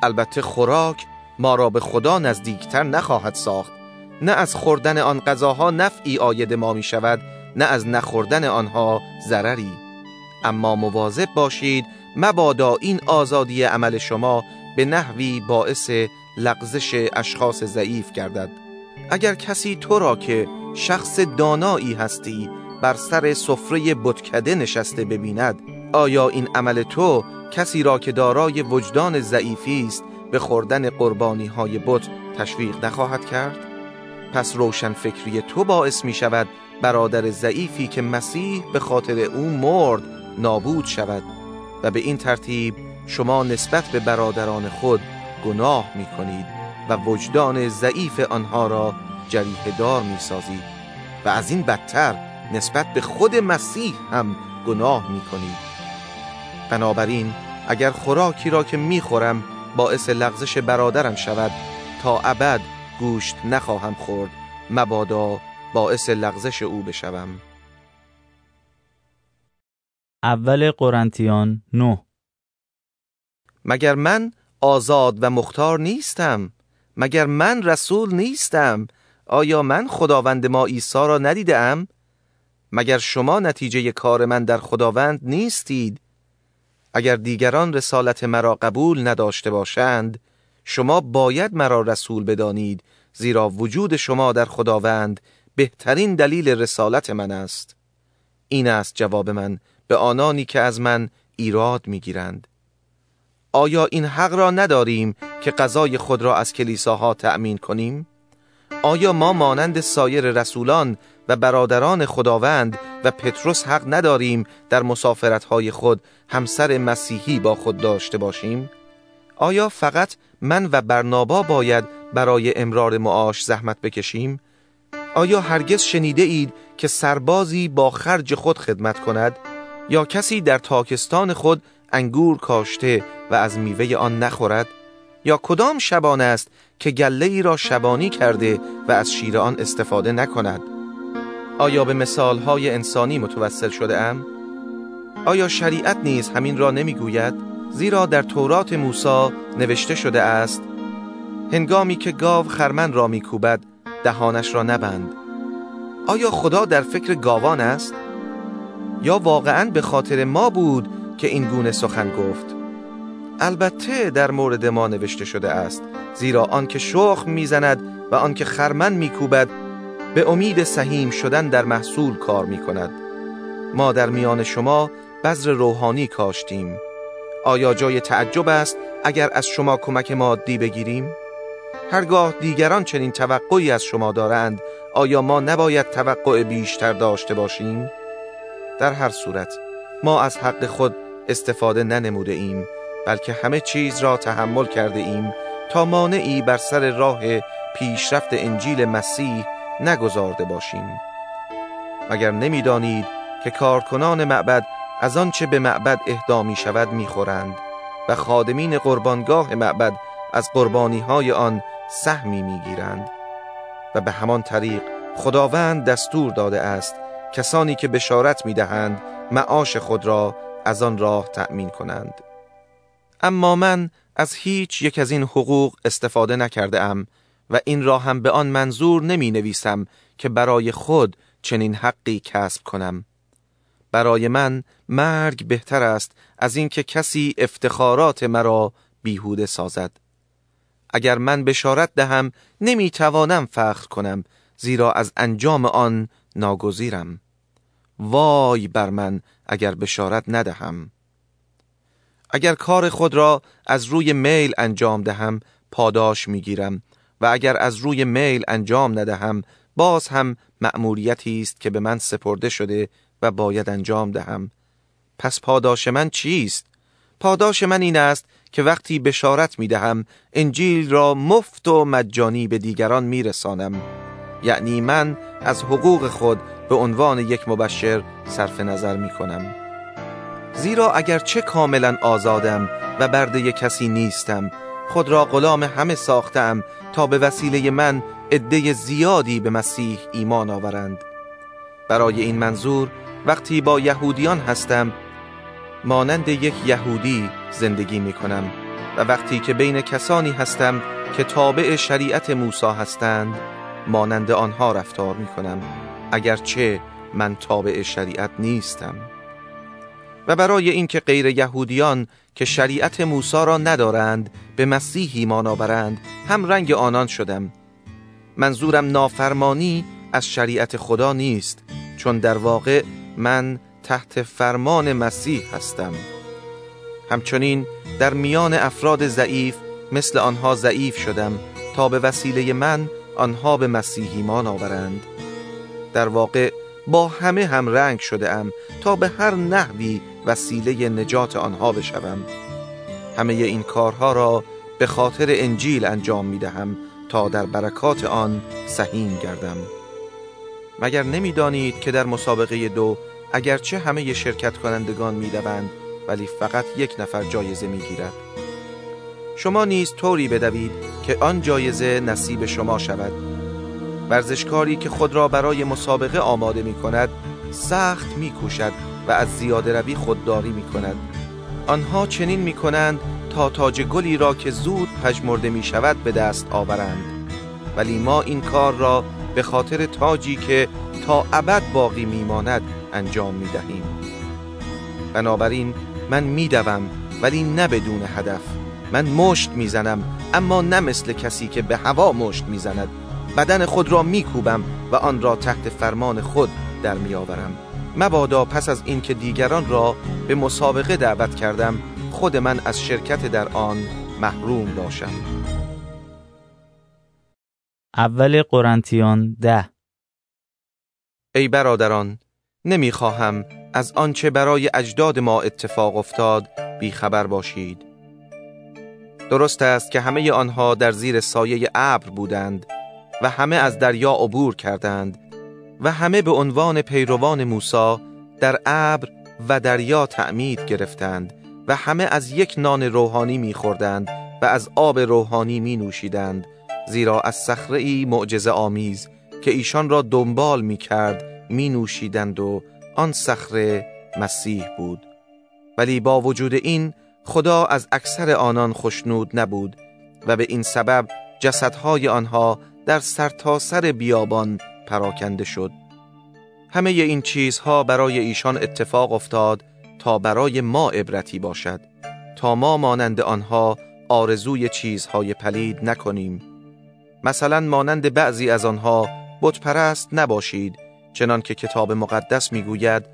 البته خوراک ما را به خدا نزدیکتر نخواهد ساخت. نه از خوردن آن غذاها نفعی عاید ما می‌شود، نه از نخوردن آنها ضرری. اما مواظب باشید مبادا این آزادی عمل شما به نحوی باعث لغزش اشخاص ضعیف گردد. اگر کسی تو را که شخص دانایی هستی بر سر سفره بتکده نشسته ببیند، آیا این عمل تو کسی را که دارای وجدان ضعیفی است به خوردن قربانی‌های بت تشویق نخواهد کرد؟ پس روشن فکری تو باعث می شود برادر ضعیفی که مسیح به خاطر او مرد نابود شود و به این ترتیب شما نسبت به برادران خود گناه می کنید و وجدان ضعیف آنها را جریحه دار می سازید و از این بدتر نسبت به خود مسیح هم گناه می کنید. بنابراین اگر خوراکی را که می خورم باعث لغزش برادرم شود، تا ابد گوشت نخواهم خورد، مبادا باعث لغزش او بشوم. اول قرنتیان 9. مگر من آزاد و مختار نیستم؟ مگر من رسول نیستم؟ آیا من خداوند ما عیسی را ندیدم؟ مگر شما نتیجه کار من در خداوند نیستید؟ اگر دیگران رسالت مرا قبول نداشته باشند، شما باید مرا رسول بدانید، زیرا وجود شما در خداوند بهترین دلیل رسالت من است. این است جواب من به آنانی که از من ایراد میگیرند. آیا این حق را نداریم که غذای خود را از کلیساها تأمین کنیم؟ آیا ما مانند سایر رسولان و برادران خداوند و پتروس حق نداریم در مسافرت‌های خود همسر مسیحی با خود داشته باشیم؟ آیا فقط من و برنابا باید برای امرار معاش زحمت بکشیم؟ آیا هرگز شنیده اید که سربازی با خرج خود خدمت کند؟ یا کسی در تاکستان خود انگور کاشته و از میوه آن نخورد؟ یا کدام شبانه است که گله ای را شبانی کرده و از شیر آن استفاده نکند؟ آیا به مثالهای انسانی متوسل شده ام؟ آیا شریعت نیز همین را نمیگوید؟ زیرا در تورات موسی نوشته شده است: هنگامی که گاو خرمن را میکوبد دهانش را نبند. آیا خدا در فکر گاوان است؟ یا واقعاً به خاطر ما بود که این گونه سخن گفت؟ البته در مورد ما نوشته شده است، زیرا آن که شخم میزند و آن که خرمن میکوبد به امید سهیم شدن در محصول کار میکند. ما در میان شما بذر روحانی کاشتیم. آیا جای تعجب است اگر از شما کمک مادی بگیریم؟ هرگاه دیگران چنین توقعی از شما دارند، آیا ما نباید توقع بیشتر داشته باشیم؟ در هر صورت ما از حق خود استفاده ننموده ایم، بلکه همه چیز را تحمل کرده ایم تا مانعی بر سر راه پیشرفت انجیل مسیح نگذارده باشیم. مگر نمی‌دانید که کارکنان معبد از آنچه به معبد اهدا می شود می خورند و خادمین قربانگاه معبد از قربانی‌های آن سهمی می گیرند؟ و به همان طریق خداوند دستور داده است کسانی که بشارت می دهند معاش خود را از آن راه تأمین کنند. اما من از هیچ یک از این حقوق استفاده نکرده ام و این را هم به آن منظور نمی نویسم که برای خود چنین حقی کسب کنم. برای من مرگ بهتر است از این که کسی افتخارات مرا بیهوده سازد. اگر من بشارت دهم نمی توانم فخر کنم، زیرا از انجام آن ناگزیرم. وای بر من اگر بشارت ندهم. اگر کار خود را از روی میل انجام دهم پاداش می گیرم و اگر از روی میل انجام ندهم باز هم مأموریتی است که به من سپرده شده و باید انجام دهم. پس پاداش من چیست؟ پاداش من این است که وقتی بشارت می دهم انجیل را مفت و مجانی به دیگران می رسانم. یعنی من از حقوق خود به عنوان یک مبشر صرف نظر می کنم. زیرا اگرچه کاملا آزادم و برده کسی نیستم، خود را غلام همه ساختم تا به وسیله من عده زیادی به مسیح ایمان آورند. برای این منظور وقتی با یهودیان هستم مانند یک یهودی زندگی می کنم و وقتی که بین کسانی هستم که تابع شریعت موسی هستند مانند آنها رفتار می کنم، اگرچه من تابع شریعت نیستم. و برای اینکه غیر یهودیان که شریعت موسی را ندارند به مسیح ایمان آورند هم رنگ آنان شدم. منظورم نافرمانی از شریعت خدا نیست، چون در واقع من تحت فرمان مسیح هستم. همچنین در میان افراد ضعیف مثل آنها ضعیف شدم تا به وسیله من آنها به مسیح ایمان آورند. در واقع با همه هم رنگ شده ام تا به هر نحوی وسیله نجات آنها بشوم. همه این کارها را به خاطر انجیل انجام می دهم تا در برکات آن سهیم گردم. مگر نمی دانید که در مسابقه 2 اگرچه همه شرکت کنندگان می دوند ولی فقط یک نفر جایزه می گیرد؟ شما نیز طوری بدوید که آن جایزه نصیب شما شود. ورزشکاری که خود را برای مسابقه آماده می کند سخت می کوشد و از زیاده روی خودداری می کند. آنها چنین می کنند تا تاج گلی را که زود پژمرده می شود به دست آورند، ولی ما این کار را به خاطر تاجی که تا ابد باقی می ماند انجام می دهیم. بنابراین من می دوم ولی نه بدون هدف. من مشت می زنم اما نه مثل کسی که به هوا مشت می زند. بدن خود را می کوبم و آن را تحت فرمان خود در می آورم. مبادا پس از این که دیگران را به مسابقه دعوت کردم خود من از شرکت در آن محروم باشم. اول قرنتیان 10. ای برادران، نمیخواهم از آنچه برای اجداد ما اتفاق افتاد بیخبر باشید. درست است که همه آنها در زیر سایه ابر بودند و همه از دریا عبور کردند و همه به عنوان پیروان موسی در ابر و دریا تعمید گرفتند و همه از یک نان روحانی می‌خوردند و از آب روحانی می‌نوشیدند، زیرا از صخره‌ای معجزه آمیز که ایشان را دنبال می‌کرد می‌نوشیدند و آن صخره مسیح بود. ولی با وجود این خدا از اکثر آنان خوشنود نبود و به این سبب جسدهای آنها در سرتاسر بیابان پراکنده شد. همه این چیزها برای ایشان اتفاق افتاد تا برای ما عبرتی باشد، تا ما مانند آنها آرزوی چیزهای پلید نکنیم. مثلا مانند بعضی از آنها بت پرست نباشید، چنان که کتاب مقدس میگوید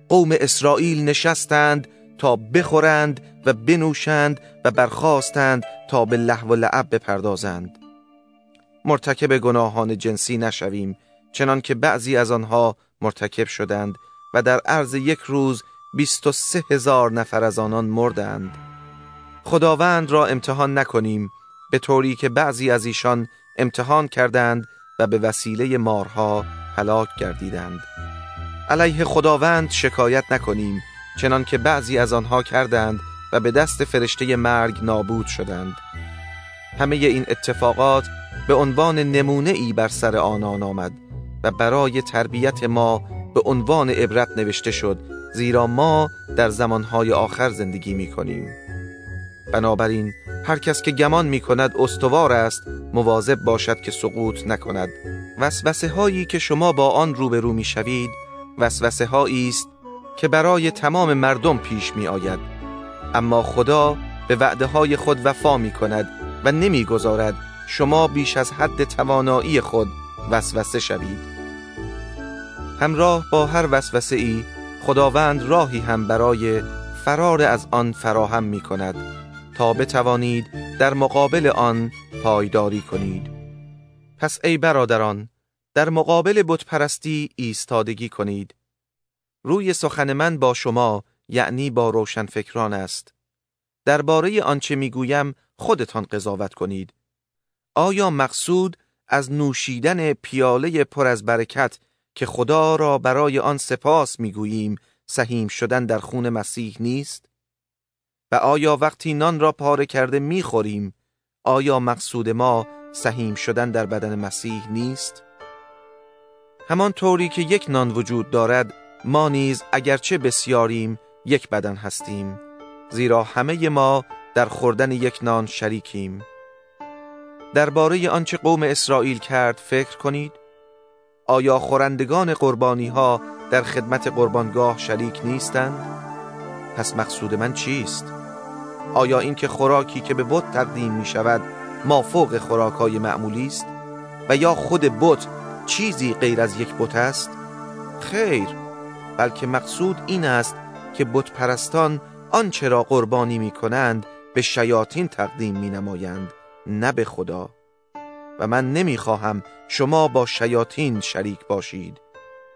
قوم اسرائیل نشستند تا بخورند و بنوشند و برخاستند تا به لهو و لعب بپردازند. مرتکب گناهان جنسی نشویم، چنان که بعضی از آنها مرتکب شدند و در عرض یک روز 23,000 نفر از آنان مردند. خداوند را امتحان نکنیم، به طوری که بعضی از ایشان امتحان کردند و به وسیله مارها هلاک گردیدند. علیه خداوند شکایت نکنیم، چنان که بعضی از آنها کردند و به دست فرشته مرگ نابود شدند. همه این اتفاقات به عنوان نمونه ای بر سر آنان آمد و برای تربیت ما به عنوان عبرت نوشته شد، زیرا ما در زمانهای آخر زندگی می کنیم. بنابراین هر کس که گمان می کند استوار است مواظب باشد که سقوط نکند. وسوسه هایی که شما با آن روبرو می شوید وسوسه هایی است که برای تمام مردم پیش می آید، اما خدا به وعده های خود وفا می کند و نمی گذارد شما بیش از حد توانایی خود وسوسه شوید. همراه با هر وسوسه ای خداوند راهی هم برای فرار از آن فراهم می کند تا بتوانید در مقابل آن پایداری کنید. پس ای برادران، در مقابل بت پرستی ایستادگی کنید. روی سخن من با شما، یعنی با روشنفکران است. درباره آنچه میگویم خودتان قضاوت کنید. آیا مقصود از نوشیدن پیاله پر از برکت که خدا را برای آن سپاس میگوییم سهیم شدن در خون مسیح نیست؟ و آیا وقتی نان را پاره کرده میخوریم، آیا مقصود ما سهیم شدن در بدن مسیح نیست؟ همان طوری که یک نان وجود دارد، ما نیز اگرچه بسیاریم یک بدن هستیم، زیرا همه ما در خوردن یک نان شریکیم. درباره آنچه قوم اسرائیل کرد فکر کنید. آیا خورندگان قربانی ها در خدمت قربانگاه شریک نیستند؟ پس مقصود من چیست؟ آیا این که خوراکی که به بت تقدیم می شود مافوق خوراکای معمولی است و یا خود بت چیزی غیر از یک بت است؟ خیر، بلکه مقصود این است که بت پرستان آنچه را قربانی می کنند به شیاطین تقدیم می نمایند، نه به خدا. و من نمی خواهم شما با شیاطین شریک باشید.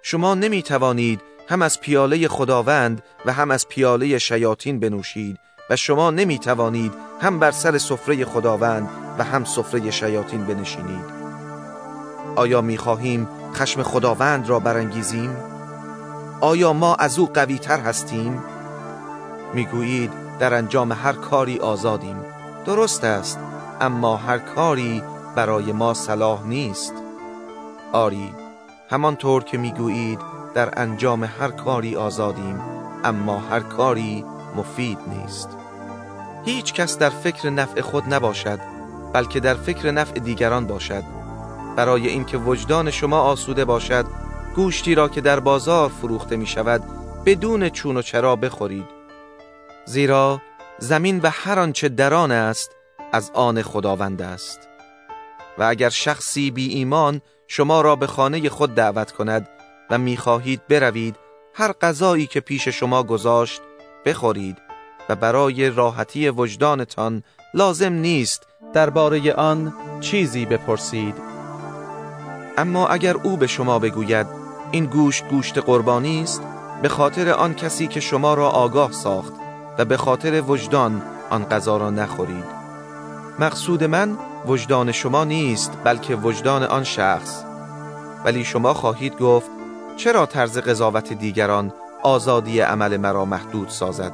شما نمی توانید هم از پیاله خداوند و هم از پیاله شیاطین بنوشید و شما نمی توانید هم بر سر سفره خداوند و هم سفره شیاطین بنشینید. آیا می خواهیم خشم خداوند را برانگیزیم؟ آیا ما از او قوی تر هستیم؟ می گویید در انجام هر کاری آزادیم. درست است، اما هر کاری برای ما صلاح نیست. آری، همانطور که می گویید در انجام هر کاری آزادیم، اما هر کاری مفید نیست. هیچ کس در فکر نفع خود نباشد، بلکه در فکر نفع دیگران باشد. برای اینکه وجدان شما آسوده باشد، گوشتی را که در بازار فروخته می شود بدون چون و چرا بخورید. زیرا زمین و هر آنچه در آن است از آن خداوند است. و اگر شخصی بی ایمان شما را به خانه خود دعوت کند و می‌خواهید بروید، هر غذایی که پیش شما گذاشت بخورید، و برای راحتی وجدانتان لازم نیست درباره آن چیزی بپرسید. اما اگر او به شما بگوید این گوشت قربانی است، به خاطر آن کسی که شما را آگاه ساخت و به خاطر وجدان آن غذا را نخورید. مقصود من وجدان شما نیست، بلکه وجدان آن شخص. ولی شما خواهید گفت چرا طرز قضاوت دیگران آزادی عمل مرا محدود سازد؟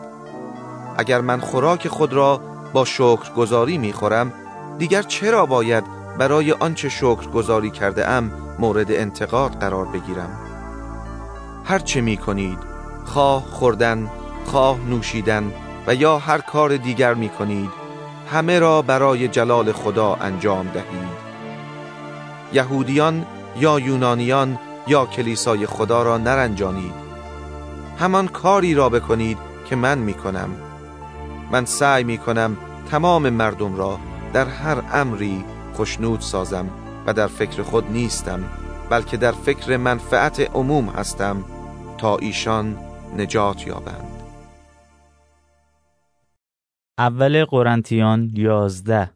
اگر من خوراک خود را با شکرگزاری می‌خورم، دیگر چرا باید برای آنچه شکرگزاری کرده ام مورد انتقاد قرار بگیرم؟ هر چه می‌کنید، خواه خوردن، خواه نوشیدن و یا هر کار دیگر می‌کنید، همه را برای جلال خدا انجام دهید. یهودیان یا یونانیان یا کلیسای خدا را نرنجانید. همان کاری را بکنید که من می‌کنم. من سعی می‌کنم تمام مردم را در هر امری خوشنود سازم و در فکر خود نیستم، بلکه در فکر منفعت عموم هستم تا ایشان نجات یابند. اول قرنتیان 11.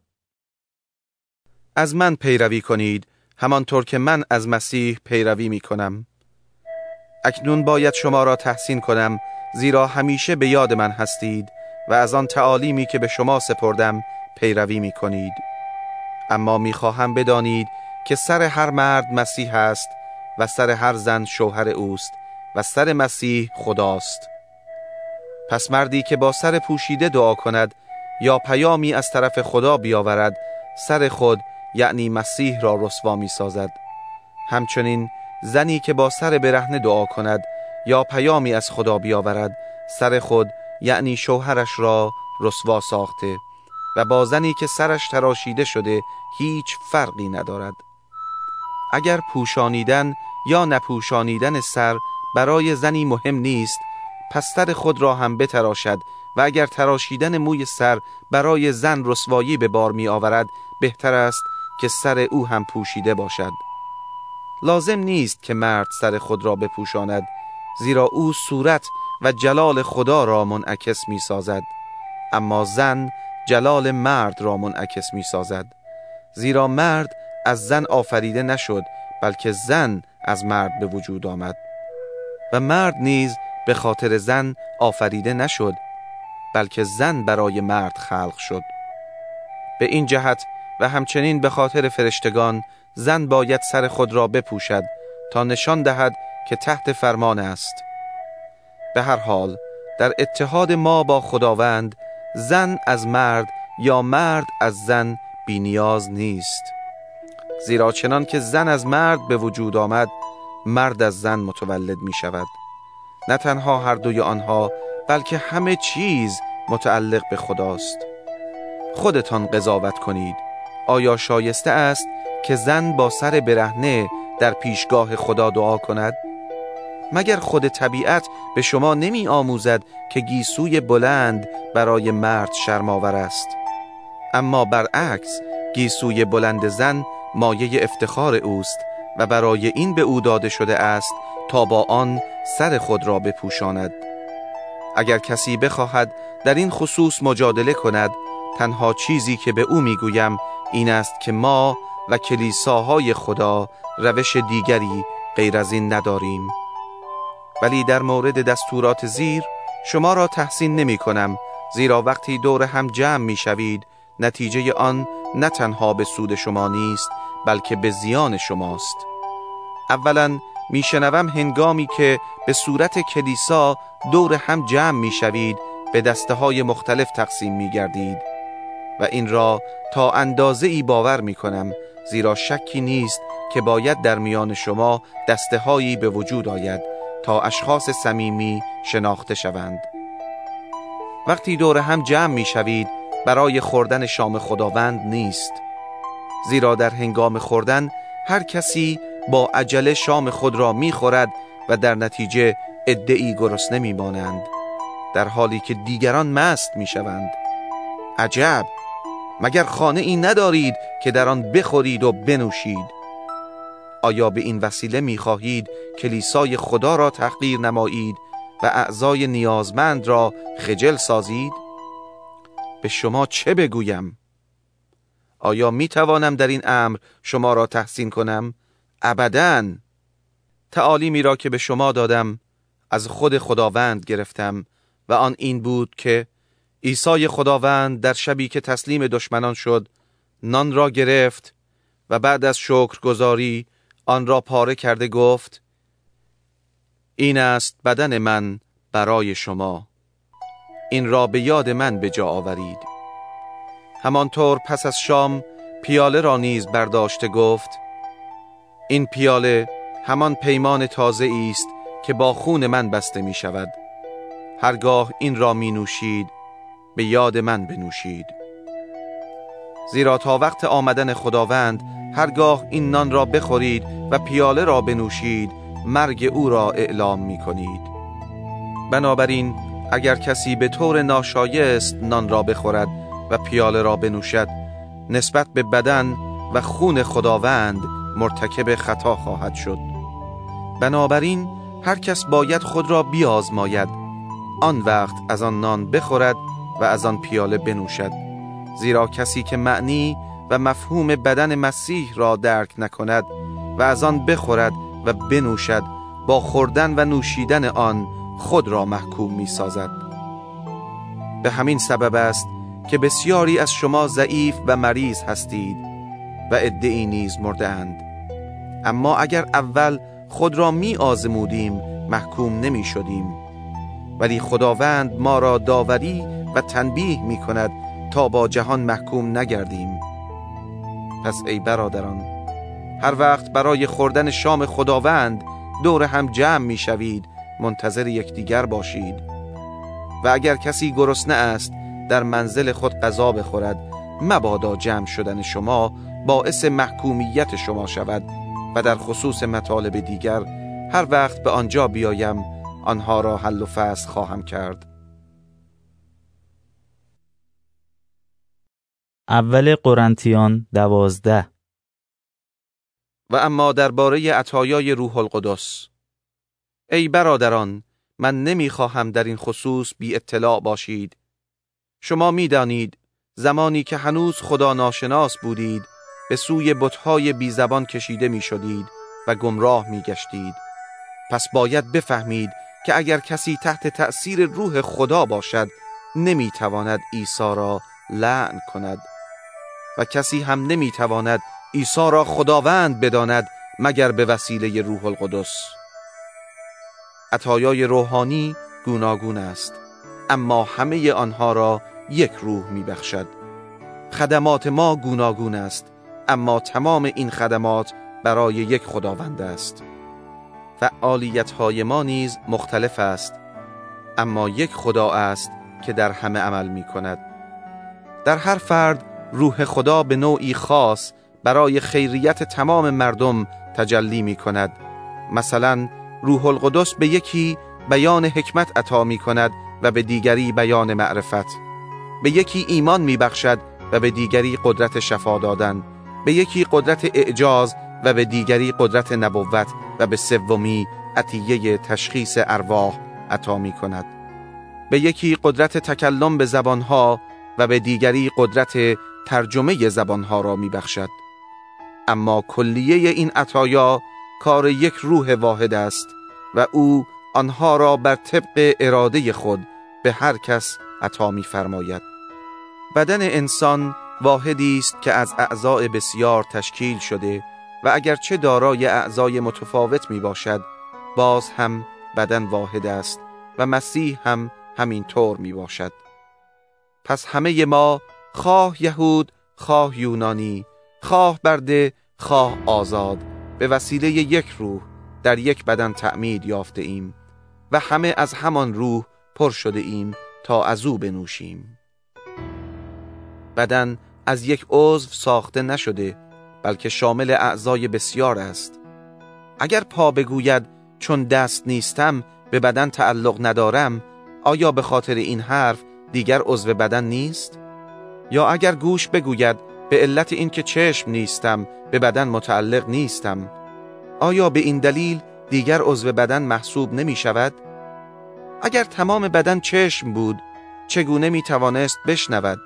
از من پیروی کنید همانطور که من از مسیح پیروی می کنم. اکنون باید شما را تحسین کنم، زیرا همیشه به یاد من هستید و از آن تعالیمی که به شما سپردم پیروی می کنید. اما می خواهم بدانید که سر هر مرد مسیح است و سر هر زن شوهر اوست و سر مسیح خداست. پس مردی که با سر پوشیده دعا کند یا پیامی از طرف خدا بیاورد، سر خود یعنی مسیح را رسوا می سازد. همچنین زنی که با سر برهنه دعا کند یا پیامی از خدا بیاورد، سر خود یعنی شوهرش را رسوا ساخته و با زنی که سرش تراشیده شده هیچ فرقی ندارد. اگر پوشانیدن یا نپوشانیدن سر برای زنی مهم نیست، پس سر خود را هم بتراشد و اگر تراشیدن موی سر برای زن رسوایی به بار می آورد، بهتر است که سر او هم پوشیده باشد. لازم نیست که مرد سر خود را بپوشاند، زیرا او صورت و جلال خدا را منعکس می سازد، اما زن جلال مرد را منعکس می سازد، زیرا مرد از زن آفریده نشد، بلکه زن از مرد به وجود آمد و مرد نیز به خاطر زن آفریده نشد، بلکه زن برای مرد خلق شد. به این جهت و همچنین به خاطر فرشتگان، زن باید سر خود را بپوشد تا نشان دهد که تحت فرمان است. به هر حال در اتحاد ما با خداوند، زن از مرد یا مرد از زن بی نیاز نیست، زیرا چنان که زن از مرد به وجود آمد، مرد از زن متولد می شود. نه تنها هر دوی آنها، بلکه همه چیز متعلق به خداست. خودتان قضاوت کنید. آیا شایسته است که زن با سر برهنه در پیشگاه خدا دعا کند؟ مگر خود طبیعت به شما نمی آموزد که گیسوی بلند برای مرد شرم‌آور است؟ اما برعکس، گیسوی بلند زن مایه افتخار اوست و برای این به او داده شده است تا با آن سر خود را بپوشاند. اگر کسی بخواهد در این خصوص مجادله کند، تنها چیزی که به او میگویم این است که ما و کلیساهای خدا روش دیگری غیر از این نداریم. ولی در مورد دستورات زیر شما را تحسین نمی کنم، زیرا وقتی دور هم جمع می شوید، نتیجه آن نه تنها به سود شما نیست، بلکه به زیان شماست. اولا میشنوم هنگامی که به صورت کلیسا دور هم جمع می شوید، به دسته های مختلف تقسیم می گردید و این را تا اندازه ای باور می کنم، زیرا شکی نیست که باید در میان شما دسته هایی به وجود آید تا اشخاص صمیمی شناخته شوند. وقتی دور هم جمع می شوید برای خوردن شام خداوند نیست، زیرا در هنگام خوردن هر کسی با عجله شام خود را می خورد و در نتیجه عده‌ای گرسنه می مانند، در حالی که دیگران مست می شوند. عجب! مگر خانه ای ندارید که در آن بخورید و بنوشید؟ آیا به این وسیله می خواهید کلیسای خدا را تحقیر نمایید و اعضای نیازمند را خجل سازید؟ به شما چه بگویم؟ آیا می توانم در این امر شما را تحسین کنم؟ ابداً. تعالیمی را که به شما دادم از خود خداوند گرفتم و آن این بود که عیسی خداوند در شبی که تسلیم دشمنان شد نان را گرفت و بعد از شکرگزاری آن را پاره کرده گفت: این است بدن من برای شما، این را به یاد من به جا آورید. همانطور پس از شام پیاله را نیز برداشته گفت: این پیاله همان پیمان تازه است که با خون من بسته می شود. هرگاه این را می نوشید به یاد من بنوشید. زیرا تا وقت آمدن خداوند هرگاه این نان را بخورید و پیاله را بنوشید مرگ او را اعلام می کنید. بنابراین اگر کسی به طور ناشایست نان را بخورد و پیاله را بنوشد نسبت به بدن و خون خداوند مرتکب خطا خواهد شد. بنابراین هر کس باید خود را بیازماید، آن وقت از آن نان بخورد و از آن پیاله بنوشد. زیرا کسی که معنی و مفهوم بدن مسیح را درک نکند و از آن بخورد و بنوشد با خوردن و نوشیدن آن خود را محکوم می سازد. به همین سبب است که بسیاری از شما ضعیف و مریض هستید و عده‌ای نیز مرده اند. اما اگر اول خود را می آزمودیم محکوم نمی شدیم، ولی خداوند ما را داوری و تنبیه می کند تا با جهان محکوم نگردیم. پس ای برادران، هر وقت برای خوردن شام خداوند دور هم جمع می شوید منتظر یکدیگر باشید. و اگر کسی گرسنه است در منزل خود غذا بخورد، مبادا جمع شدن شما باعث محکومیت شما شود. و در خصوص مطالب دیگر هر وقت به آنجا بیایم آنها را حل و فصل خواهم کرد. اول قرنتیان 12. و اما درباره عطایای روح القدس، ای برادران، من نمیخواهم در این خصوص بی اطلاع باشید. شما میدانید زمانی که هنوز خدا ناشناس بودید به سوی بت‌های بی زبان کشیده می شدید و گمراه می گشتید. پس باید بفهمید که اگر کسی تحت تأثیر روح خدا باشد نمی تواند عیسی را لعن کند و کسی هم نمی تواند عیسی را خداوند بداند مگر به وسیله روح القدس. عطایای روحانی گوناگون است، اما همه آنها را یک روح می بخشد. خدمات ما گوناگون است، اما تمام این خدمات برای یک خداوند است. فعالیت‌های ما نیز مختلف است، اما یک خدا است که در همه عمل می کند. در هر فرد روح خدا به نوعی خاص برای خیریت تمام مردم تجلی می کند. مثلا روح القدس به یکی بیان حکمت عطا می کند و به دیگری بیان معرفت، به یکی ایمان می بخشد و به دیگری قدرت شفا دادن، به یکی قدرت اعجاز و به دیگری قدرت نبوت و به سومی عطیه تشخیص ارواح عطا می کند، به یکی قدرت تکلم به زبانها و به دیگری قدرت ترجمه زبانها را می بخشد. اما کلیه این عطایا کار یک روح واحد است و او آنها را بر طبق اراده خود به هر کس عطا می فرماید. بدن انسان واحدی است که از اعضاء بسیار تشکیل شده و اگرچه دارای اعضای متفاوت می باشد باز هم بدن واحد است و مسیح هم همین طور می باشد. پس همه ما خواه یهود خواه یونانی، خواه برده خواه آزاد، به وسیله یک روح در یک بدن تعمید یافته ایم و همه از همان روح پر شده ایم تا از او بنوشیم. بدن از یک عضو ساخته نشده بلکه شامل اعضای بسیار است. اگر پا بگوید چون دست نیستم به بدن تعلق ندارم، آیا به خاطر این حرف دیگر عضو بدن نیست؟ یا اگر گوش بگوید به علت اینکه چشم نیستم به بدن متعلق نیستم، آیا به این دلیل دیگر عضو بدن محسوب نمی شود؟ اگر تمام بدن چشم بود چگونه می توانست بشنود؟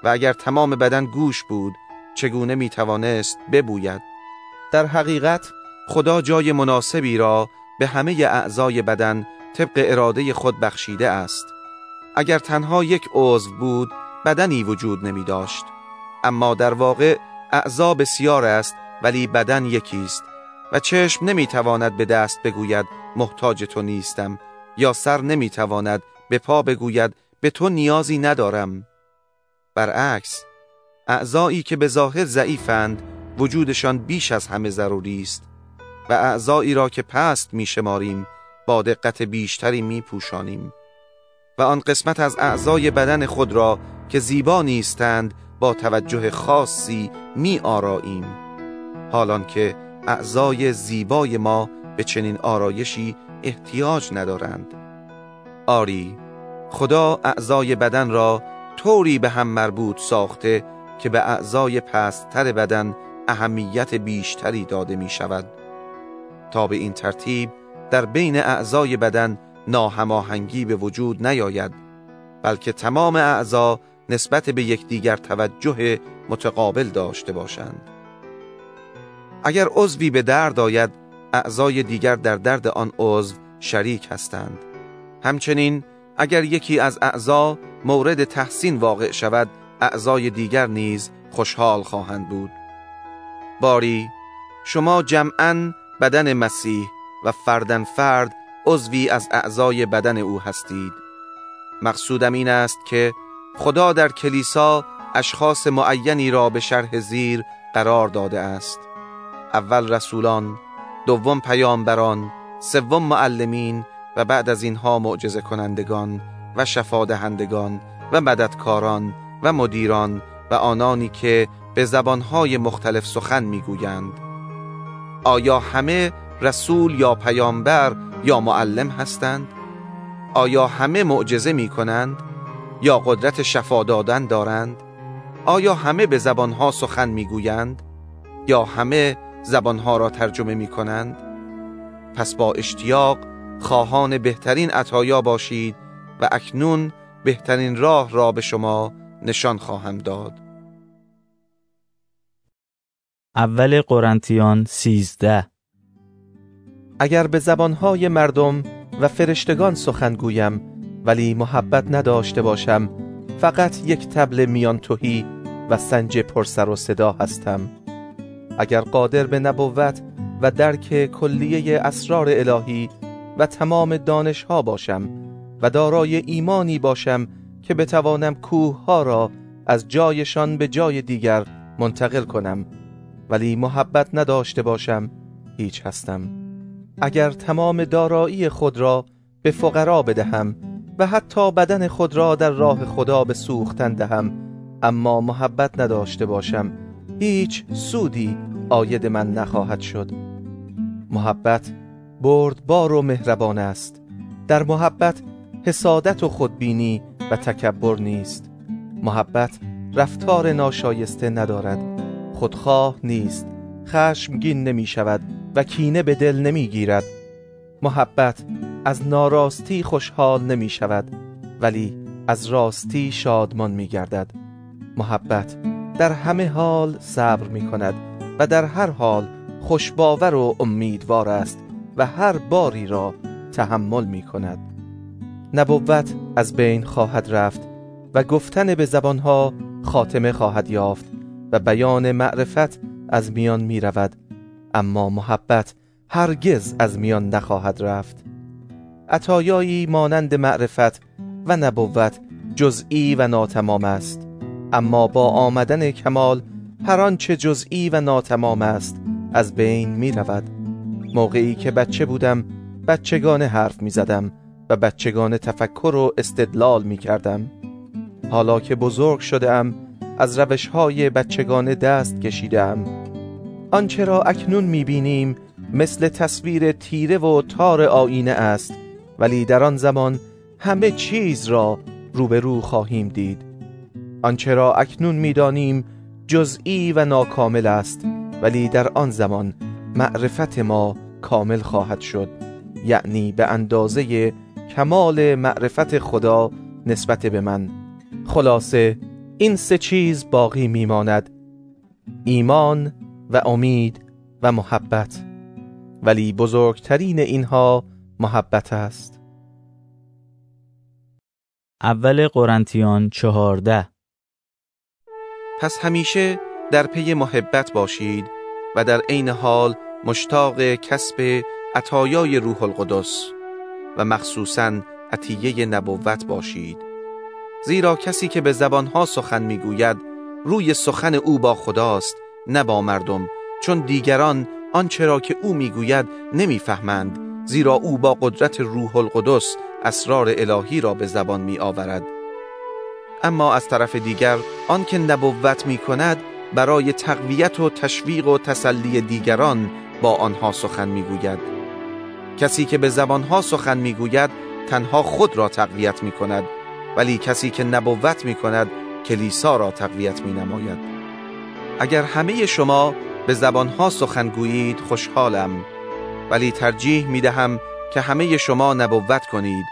و اگر تمام بدن گوش بود چگونه می توانست ببوید؟ در حقیقت خدا جای مناسبی را به همه اعضای بدن طبق اراده خود بخشیده است. اگر تنها یک عضو بود بدنی وجود نمی داشت، اما در واقع اعضا بسیار است ولی بدن یکی است و چشم نمی تواند به دست بگوید محتاج تو نیستم، یا سر نمی تواند به پا بگوید به تو نیازی ندارم. برعکس، اعضایی که به ظاهر ضعیفند وجودشان بیش از همه ضروری است و اعضایی را که پست می شماریم با دقت بیشتری می پوشانیم و آن قسمت از اعضای بدن خود را که زیبا نیستند با توجه خاصی می آراییم، حالان که اعضای زیبای ما به چنین آرایشی احتیاج ندارند. آری، خدا اعضای بدن را طوری به هم مربوط ساخته که به اعضای پست‌تر بدن اهمیت بیشتری داده می شود، تا به این ترتیب در بین اعضای بدن ناهماهنگی به وجود نیاید، بلکه تمام اعضا نسبت به یکدیگر توجه متقابل داشته باشند. اگر عضوی به درد آید، اعضای دیگر در درد آن عضو شریک هستند. همچنین اگر یکی از اعضا مورد تحسین واقع شود، اعضای دیگر نیز خوشحال خواهند بود. باری، شما جمعاً بدن مسیح و فرداً فرد عضوی از اعضای بدن او هستید. مقصودم این است که خدا در کلیسا اشخاص معینی را به شرح زیر قرار داده است: اول رسولان، دوم پیامبران، سوم معلمین و بعد از اینها معجزه کنندگان و شفادهندگان و مددکاران و مدیران و آنانی که به زبانهای مختلف سخن میگویند. آیا همه رسول یا پیامبر یا معلم هستند؟ آیا همه معجزه می کنند؟ یا قدرت شفا دادن دارند؟ آیا همه به زبانها سخن می گویند؟ یا همه زبانها را ترجمه می کنند؟ پس با اشتیاق خواهان بهترین عطایا باشید و اکنون بهترین راه را به شما نشان خواهم داد. اول قرنتیان 13. اگر به زبانهای مردم و فرشتگان سخن گویم ولی محبت نداشته باشم، فقط یک طبل میان تهی و سنج پرسر و صدا هستم. اگر قادر به نبوت و درک کلیه اسرار الهی و تمام دانشها باشم و دارای ایمانی باشم که بتوانم کوهها را از جایشان به جای دیگر منتقل کنم، ولی محبت نداشته باشم، هیچ هستم. اگر تمام دارایی خود را به فقرا بدهم و حتی بدن خود را در راه خدا به سوختن دهم، اما محبت نداشته باشم، هیچ سودی عاید من نخواهد شد. محبت بردبار و مهربان است. در محبت حسادت و خودبینی و تکبر نیست. محبت رفتار ناشایسته ندارد، خودخواه نیست، خشمگین نمی شود و کینه به دل نمی گیرد. محبت از ناراستی خوشحال نمی شود، ولی از راستی شادمان می گردد. محبت در همه حال صبر می کند و در هر حال خوشباور و امیدوار است و هر باری را تحمل می کند. نبوت از بین خواهد رفت و گفتن به زبانها خاتمه خواهد یافت و بیان معرفت از میان می رود، اما محبت هرگز از میان نخواهد رفت. عطایایی مانند معرفت و نبوت جزئی و ناتمام است، اما با آمدن کمال هر آنچه جزئی و ناتمام است از بین می رود. موقعی که بچه بودم بچگانه حرف می زدم و بچگانه تفکر و استدلال می کردم. حالا که بزرگ شدم از روش‌های بچگانه دست کشیدم. آنچه را اکنون می بینیم مثل تصویر تیره و تار آینه است، ولی در آن زمان همه چیز را روبرو خواهیم دید. آنچه را اکنون می دانیم جزئی و ناکامل است، ولی در آن زمان معرفت ما کامل خواهد شد، یعنی به اندازه کمال معرفت خدا نسبت به من. خلاصه این سه چیز باقی میماند: ایمان و امید و محبت، ولی بزرگترین اینها محبت است. اول قرنتیان 14. پس همیشه در پی محبت باشید و در عین حال مشتاق کسب عطایای روح القدس و مخصوصاً عطیه نبوت باشید، زیرا کسی که به زبانها سخن میگوید روی سخن او با خداست، نه با مردم، چون دیگران آنچه را که او میگوید نمیفهمند، زیرا او با قدرت روح القدس اسرار الهی را به زبان می آورد. اما از طرف دیگر آن که نبوت می کند برای تقویت و تشویق و تسلی دیگران با آنها سخن می گوید. کسی که به زبانها سخن می گوید تنها خود را تقویت می کند، ولی کسی که نبوت می کند کلیسا را تقویت می نماید. اگر همه شما به زبانها سخن گویید خوشحالم، ولی ترجیح می دهم که همه شما نبوت کنید،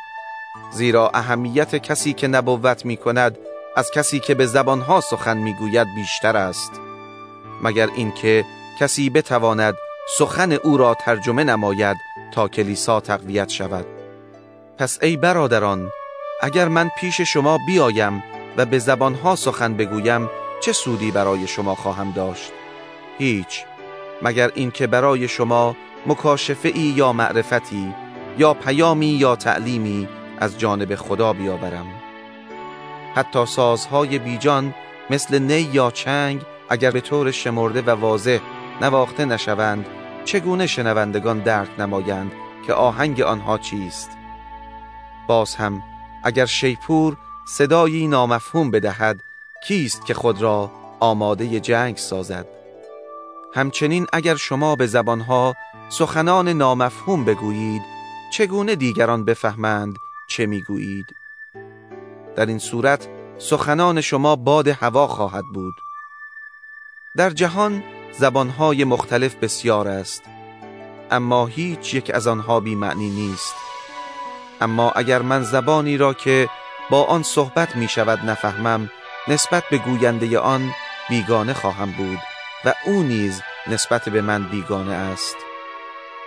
زیرا اهمیت کسی که نبوت می کند از کسی که به زبانها سخن می گوید بیشتر است، مگر اینکه کسی بتواند سخن او را ترجمه نماید تا کلیسا تقویت شود. پس ای برادران، اگر من پیش شما بیایم و به زبانها سخن بگویم چه سودی برای شما خواهم داشت؟ هیچ، مگر اینکه برای شما مکاشفه‌ای یا معرفتی یا پیامی یا تعلیمی از جانب خدا بیاورم. حتی سازهای بیجان مثل نی یا چنگ اگر به طور شمرده و واضح نواخته نشوند، چگونه شنوندگان درک نمایند که آهنگ آنها چیست؟ باز هم اگر شیپور صدایی نامفهوم بدهد، کیست که خود را آماده جنگ سازد؟ همچنین اگر شما به زبانها سخنان نامفهوم بگویید، چگونه دیگران بفهمند چه میگویید؟ در این صورت سخنان شما باد هوا خواهد بود. در جهان زبانهای مختلف بسیار است، اما هیچ یک از آنها بی معنی نیست. اما اگر من زبانی را که با آن صحبت می شود نفهمم، نسبت به گوینده آن بیگانه خواهم بود و او نیز نسبت به من بیگانه است.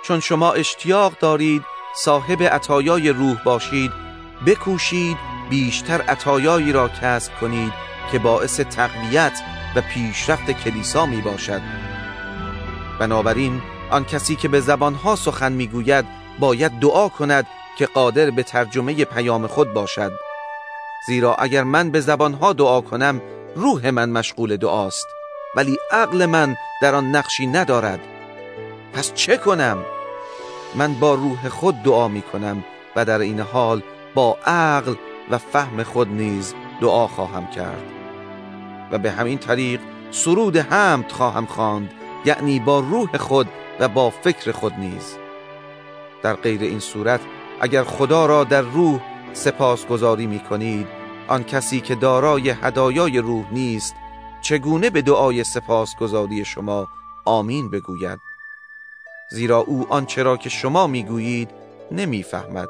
چون شما اشتیاق دارید صاحب عطایای روح باشید، بکوشید بیشتر عطایایی را کسب کنید که باعث تقویت و پیشرفت کلیسا می باشد. بنابراین آن کسی که به زبانها سخن می گوید باید دعا کند که قادر به ترجمه پیام خود باشد، زیرا اگر من به زبانها دعا کنم روح من مشغول دعاست، ولی عقل من در آن نقشی ندارد. پس چه کنم؟ من با روح خود دعا می کنم و در این حال با عقل و فهم خود نیز دعا خواهم کرد و به همین طریق سرود حمد خواهم خواند، یعنی با روح خود و با فکر خود نیز. در غیر این صورت اگر خدا را در روح سپاسگزاری می کنید، آن کسی که دارای هدایای روح نیست چگونه به دعای سپاسگزاری شما آمین بگوید؟ زیرا او آنچه را که شما میگویید نمیفهمد.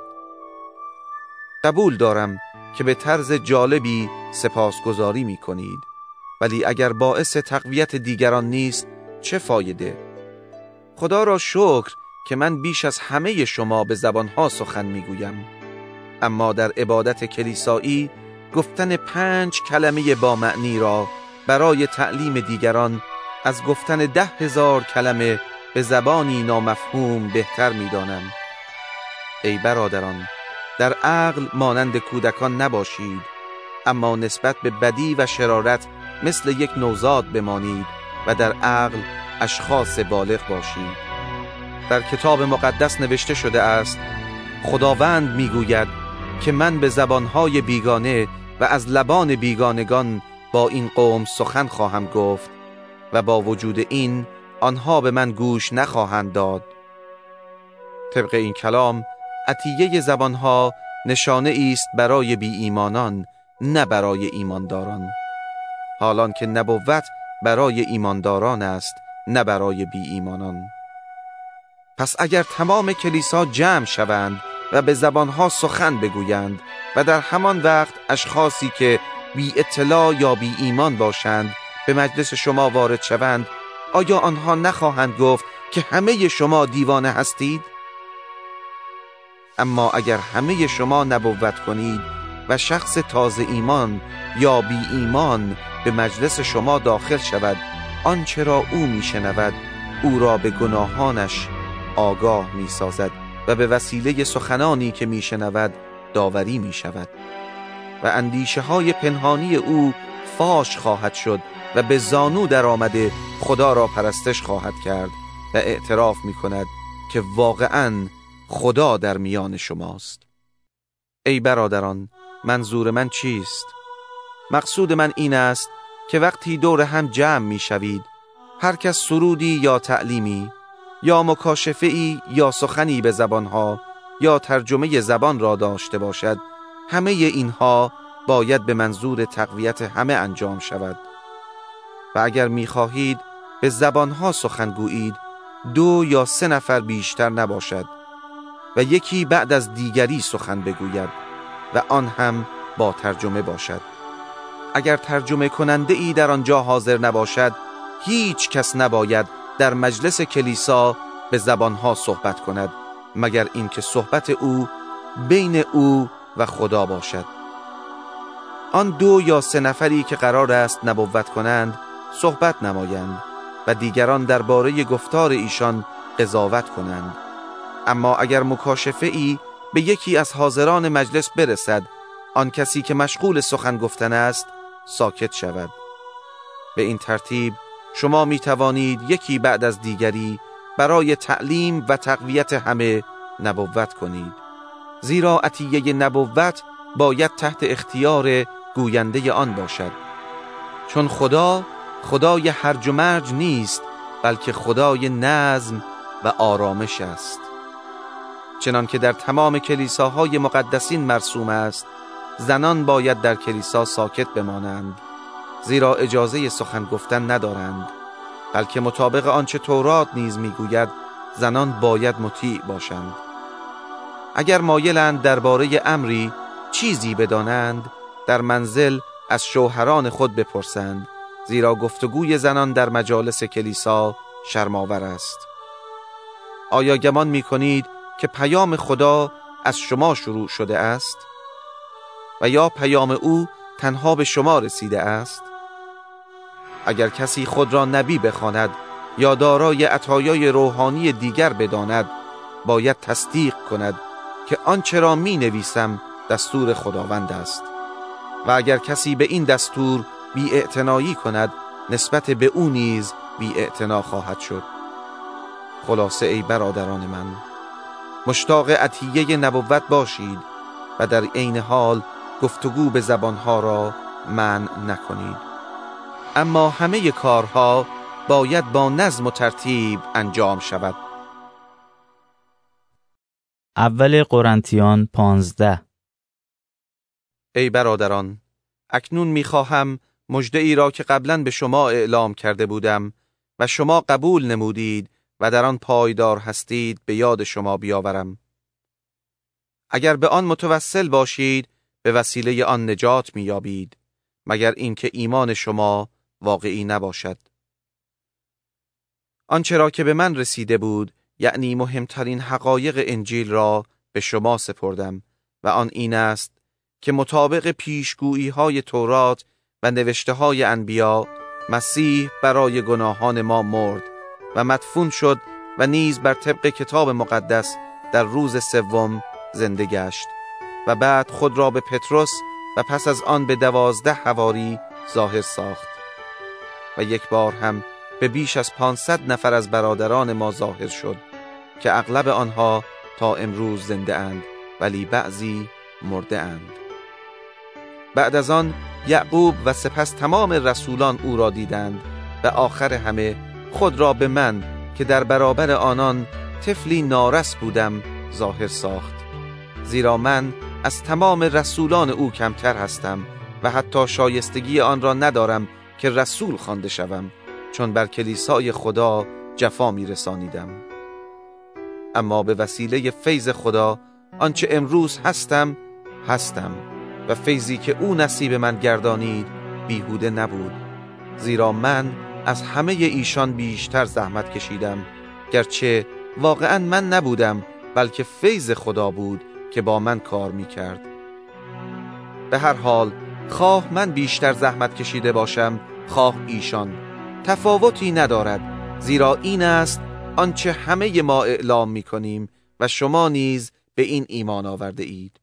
قبول دارم که به طرز جالبی سپاسگزاری میکنید، ولی اگر باعث تقویت دیگران نیست چه فایده؟ خدا را شکر که من بیش از همه شما به زبانها سخن میگویم، اما در عبادت کلیسایی گفتن 5 کلمه با معنی را برای تعلیم دیگران از گفتن 10,000 کلمه به زبانی نامفهوم بهتر می‌دانم. ای برادران، در عقل مانند کودکان نباشید، اما نسبت به بدی و شرارت مثل یک نوزاد بمانید و در عقل اشخاص بالغ باشید. در کتاب مقدس نوشته شده است: خداوند میگوید که من به زبانهای بیگانه و از لبان بیگانگان با این قوم سخن خواهم گفت و با وجود این آنها به من گوش نخواهند داد. طبق این کلام عطیه زبانها نشانه است برای بی ایمانان، نه برای ایمانداران، حالان که نبوت برای ایمانداران است، نه برای بی ایمانان. پس اگر تمام کلیسا جمع شوند و به زبانها سخن بگویند و در همان وقت اشخاصی که بی اطلاع یا بی ایمان باشند به مجلس شما وارد شوند، آیا آنها نخواهند گفت که همه شما دیوانه هستید؟ اما اگر همه شما نبوت کنید و شخص تازه ایمان یا بی ایمان به مجلس شما داخل شود، آنچه را او میشنود او را به گناهانش آگاه میسازد و به وسیله سخنانی که میشنود داوری میشود و اندیشه های پنهانی او فاش خواهد شد و به زانو در آمده خدا را پرستش خواهد کرد و اعتراف میکند که واقعاً خدا در میان شماست. ای برادران، منظور من چیست؟ مقصود من این است که وقتی دور هم جمع میشوید، هر کس سرودی یا تعلیمی یا مکاشفه‌ای یا سخنی به زبانها یا ترجمه زبان را داشته باشد، همه اینها باید به منظور تقویت همه انجام شود. و اگر می‌خواهید به زبانها سخن گویید، 2 یا 3 نفر بیشتر نباشد و یکی بعد از دیگری سخن بگوید و آن هم با ترجمه باشد. اگر ترجمه کننده ای در آنجا حاضر نباشد، هیچ کس نباید در مجلس کلیسا به زبانها صحبت کند مگر اینکه صحبت او بین او و خدا باشد. آن 2 یا 3 نفری که قرار است نبوت کنند صحبت نمایند و دیگران درباره گفتار ایشان قضاوت کنند. اما اگر مکاشفه ای به یکی از حاضران مجلس برسد، آن کسی که مشغول سخن گفتن است ساکت شود. به این ترتیب شما می توانید یکی بعد از دیگری برای تعلیم و تقویت همه نبوت کنید، زیرا عطیه نبوت باید تحت اختیار گوینده آن باشد، چون خدا خدای هرج و مرج نیست، بلکه خدای نظم و آرامش است. چنان که در تمام کلیساهای مقدسین مرسوم است، زنان باید در کلیسا ساکت بمانند، زیرا اجازه سخن گفتن ندارند، بلکه مطابق آنچه تورات نیز میگوید زنان باید مطیع باشند. اگر مایلند درباره امری چیزی بدانند، در منزل از شوهران خود بپرسند، زیرا گفتگوی زنان در مجالس کلیسا شرم‌آور است. آیا گمان می‌کنید که پیام خدا از شما شروع شده است؟ و یا پیام او تنها به شما رسیده است؟ اگر کسی خود را نبی بخواند یا دارای عطایای روحانی دیگر بداند، باید تصدیق کند که آنچه را می نویسم دستور خداوند است. و اگر کسی به این دستور بی اعتنایی کند، نسبت به او نیز بی اعتنا خواهد شد. خلاصه ای برادران من، مشتاق عطیه نبوت باشید و در عین حال گفتگو به زبانها را منع نکنید، اما همه کارها باید با نظم و ترتیب انجام شود. اول قرنتیان 15. ای برادران، اکنون می‌خواهم مژده ای را که قبلاً به شما اعلام کرده بودم و شما قبول نمودید و در آن پایدار هستید به یاد شما بیاورم. اگر به آن متوسل باشید، به وسیله آن نجات می‌یابید، مگر اینکه ایمان شما واقعی نباشد. آنچه را که به من رسیده بود، یعنی مهمترین حقایق انجیل را به شما سپردم و آن این است که مطابق پیشگویی‌های تورات و نوشته‌های انبیا، مسیح برای گناهان ما مرد و مدفون شد و نیز بر طبق کتاب مقدس در روز 3 زنده گشت و بعد خود را به پتروس و پس از آن به 12 حواری ظاهر ساخت و یک بار هم به بیش از 500 نفر از برادران ما ظاهر شد که اغلب آنها تا امروز زنده اند ولی بعضی مرده اند. بعد از آن یعقوب و سپس تمام رسولان او را دیدند و آخر همه خود را به من که در برابر آنان طفلی نارس بودم ظاهر ساخت، زیرا من از تمام رسولان او کمتر هستم و حتی شایستگی آن را ندارم که رسول خوانده شوم، چون بر کلیسای خدا جفا می رسانیدم. اما به وسیله فیض خدا آنچه امروز هستم و فیضی که او نصیب من گردانید بیهوده نبود، زیرا من از همه ایشان بیشتر زحمت کشیدم، گرچه واقعا من نبودم بلکه فیض خدا بود که با من کار می کرد. به هر حال خواه من بیشتر زحمت کشیده باشم خواه ایشان، تفاوتی ندارد، زیرا این است آنچه همه ما اعلام می کنیم و شما نیز به این ایمان آورده اید.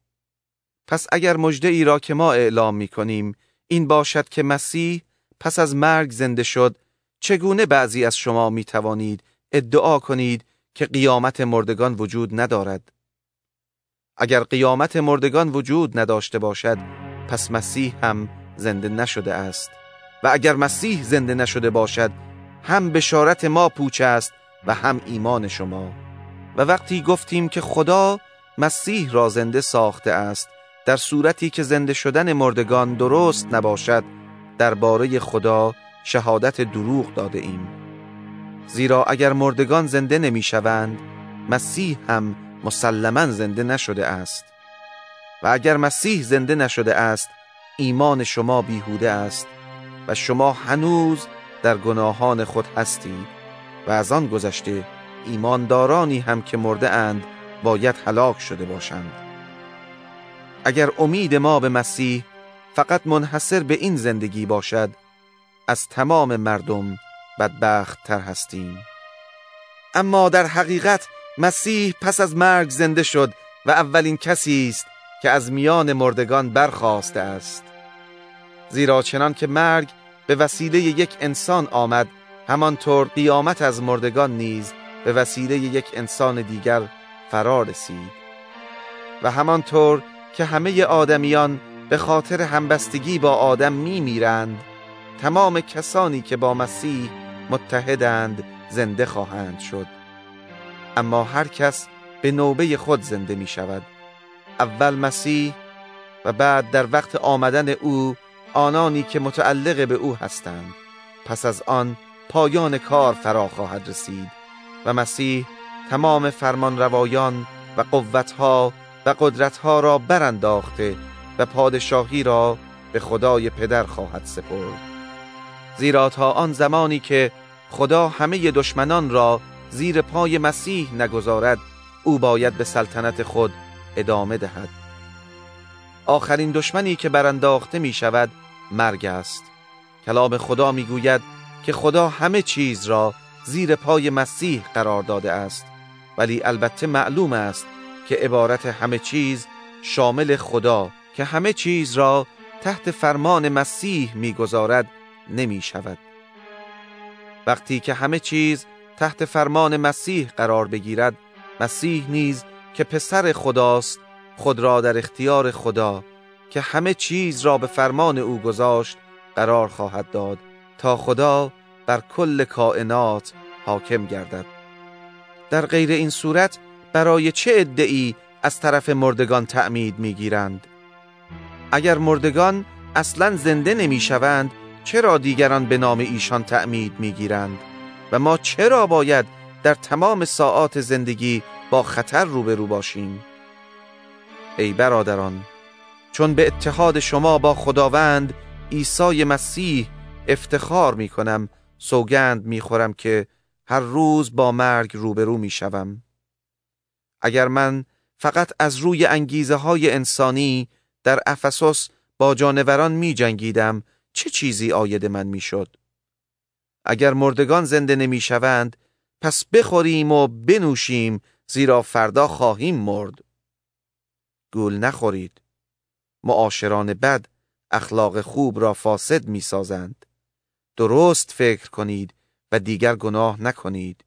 پس اگر مژده ای را که ما اعلام می کنیم این باشد که مسیح پس از مرگ زنده شد، چگونه بعضی از شما می توانید ادعا کنید که قیامت مردگان وجود ندارد؟ اگر قیامت مردگان وجود نداشته باشد پس مسیح هم زنده نشده است، و اگر مسیح زنده نشده باشد هم بشارت ما پوچ است و هم ایمان شما. و وقتی گفتیم که خدا مسیح را زنده ساخته است در صورتی که زنده شدن مردگان درست نباشد، درباره خدا شهادت دروغ داده ایم. زیرا اگر مردگان زنده نمی شوند مسیح هم مسلماً زنده نشده است، و اگر مسیح زنده نشده است ایمان شما بیهوده است و شما هنوز در گناهان خود هستید، و از آن گذشته ایماندارانی هم که مرده اند باید هلاک شده باشند. اگر امید ما به مسیح فقط منحصر به این زندگی باشد از تمام مردم بدبخت تر هستیم. اما در حقیقت مسیح پس از مرگ زنده شد و اولین کسی است که از میان مردگان برخاسته است. زیرا چنان که مرگ به وسیله یک انسان آمد، همانطور قیامت از مردگان نیز به وسیله یک انسان دیگر فرا رسید. و همانطور که همه آدمیان به خاطر همبستگی با آدم میمیرند، تمام کسانی که با مسیح متحدند زنده خواهند شد. اما هر کس به نوبه خود زنده می شود، اول مسیح و بعد در وقت آمدن او آنانی که متعلق به او هستند. پس از آن پایان کار فرا خواهد رسید و مسیح تمام فرمانروایان و قوتها و قدرتها را برانداخته و پادشاهی را به خدای پدر خواهد سپرد. زیرا تا آن زمانی که خدا همه دشمنان را زیر پای مسیح نگذارد، او باید به سلطنت خود ادامه دهد. آخرین دشمنی که برانداخته می شود مرگ است. کلام خدا می گوید که خدا همه چیز را زیر پای مسیح قرار داده است، ولی البته معلوم است که عبارت همه چیز شامل خدا که همه چیز را تحت فرمان مسیح می گذارد نمی شود. وقتی که همه چیز تحت فرمان مسیح قرار بگیرد، مسیح نیز که پسر خداست خود را در اختیار خدا که همه چیز را به فرمان او گذاشت قرار خواهد داد تا خدا بر کل کائنات حاکم گردد. در غیر این صورت برای چه ادعی از طرف مردگان تعمید میگیرند؟ اگر مردگان اصلاً زنده نمی شوند چرا دیگران به نام ایشان تعمید میگیرند؟ و ما چرا باید در تمام ساعات زندگی با خطر روبرو باشیم؟ ای برادران، چون به اتحاد شما با خداوند عیسی مسیح افتخار می کنم، سوگند می خورم که هر روز با مرگ روبرو می شوم. اگر من فقط از روی انگیزه های انسانی در افسوس با جانوران می جنگیدم، چه چیزی عاید من می شد؟ اگر مردگان زنده نمی شوند پس بخوریم و بنوشیم، زیرا فردا خواهیم مرد. گول نخورید. معاشران بد اخلاق خوب را فاسد می سازند. درست فکر کنید و دیگر گناه نکنید،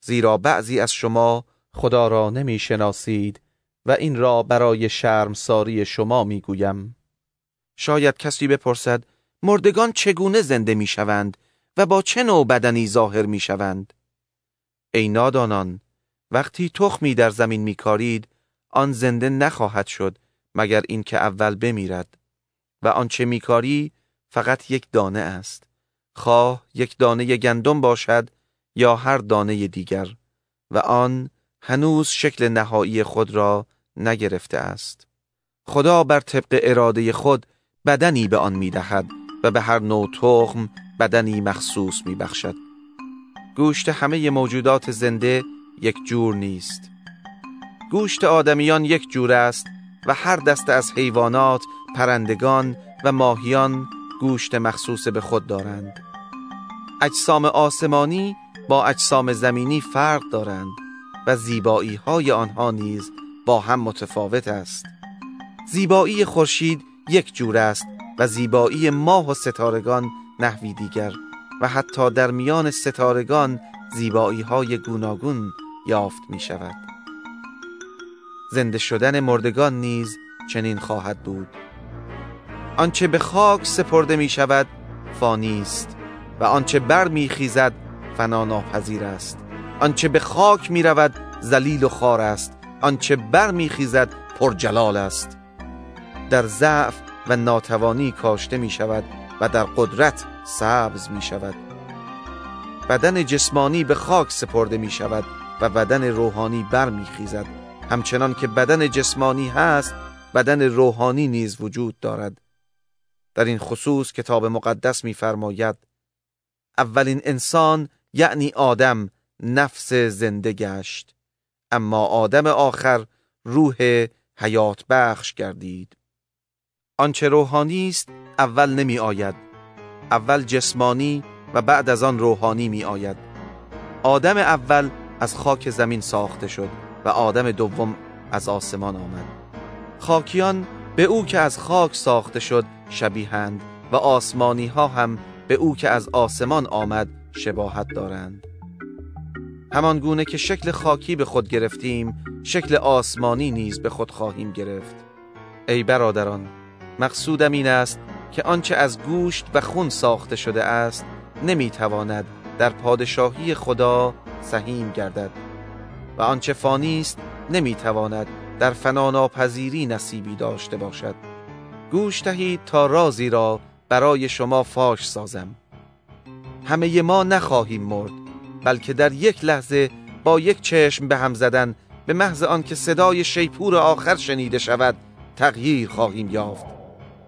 زیرا بعضی از شما خدا را نمی شناسید و این را برای شرمساری شما می گویم. شاید کسی بپرسد مردگان چگونه زنده می شوند و با چه نوع بدنی ظاهر می شوند؟ ای نادانان، وقتی تخمی در زمین می کارید آن زنده نخواهد شد مگر این که اول بمیرد، و آنچه می کاری فقط یک دانه است، خواه یک دانه گندم باشد یا هر دانه دیگر، و آن هنوز شکل نهایی خود را نگرفته است. خدا بر طبق اراده خود بدنی به آن می‌دهد و به هر نوع تخم بدنی مخصوص می‌بخشد. گوشت همه موجودات زنده یک جور نیست. گوشت آدمیان یک جور است و هر دسته از حیوانات، پرندگان و ماهیان گوشت مخصوص به خود دارند. اجسام آسمانی با اجسام زمینی فرق دارند و زیبایی‌های آنها نیز با هم متفاوت است. زیبایی خورشید یک جور است و زیبایی ماه و ستارگان نحوی دیگر و حتی در میان ستارگان زیبایی‌های گوناگون یافت می‌شود. زنده شدن مردگان نیز چنین خواهد بود. آنچه به خاک سپرده می‌شود فانی است و آنچه بر می‌خیزد فنا ناپذیر است. آنچه به خاک می‌رود ذلیل و خوار است، آنچه بر می‌خیزد پرجلال است. در ضعف و ناتوانی کاشته می‌شود و در قدرت سبز می‌شود. بدن جسمانی به خاک سپرده می‌شود و بدن روحانی بر می‌خیزد. همچنان که بدن جسمانی هست، بدن روحانی نیز وجود دارد. در این خصوص کتاب مقدس می‌فرماید اولین انسان یعنی آدم نفس زنده گشت، اما آدم آخر روح حیات بخش گردید. آنچه روحانی است اول نمی آید، اول جسمانی و بعد از آن روحانی می آید. آدم اول از خاک زمین ساخته شد و آدم دوم از آسمان آمد. خاکیان به او که از خاک ساخته شد شبیهند و آسمانی ها هم به او که از آسمان آمد شباهت دارند. همان گونه که شکل خاکی به خود گرفتیم، شکل آسمانی نیز به خود خواهیم گرفت. ای برادران، مقصودم این است که آنچه از گوشت و خون ساخته شده است نمیتواند در پادشاهی خدا سهیم گردد و آنچه فانی است نمیتواند در فناناپذیری نصیبی داشته باشد. گوش دهید تا رازی را برای شما فاش سازم. همه ما نخواهیم مرد، بلکه در یک لحظه با یک چشم به هم زدن، به محض آن که صدای شیپور آخر شنیده شود، تغییر خواهیم یافت.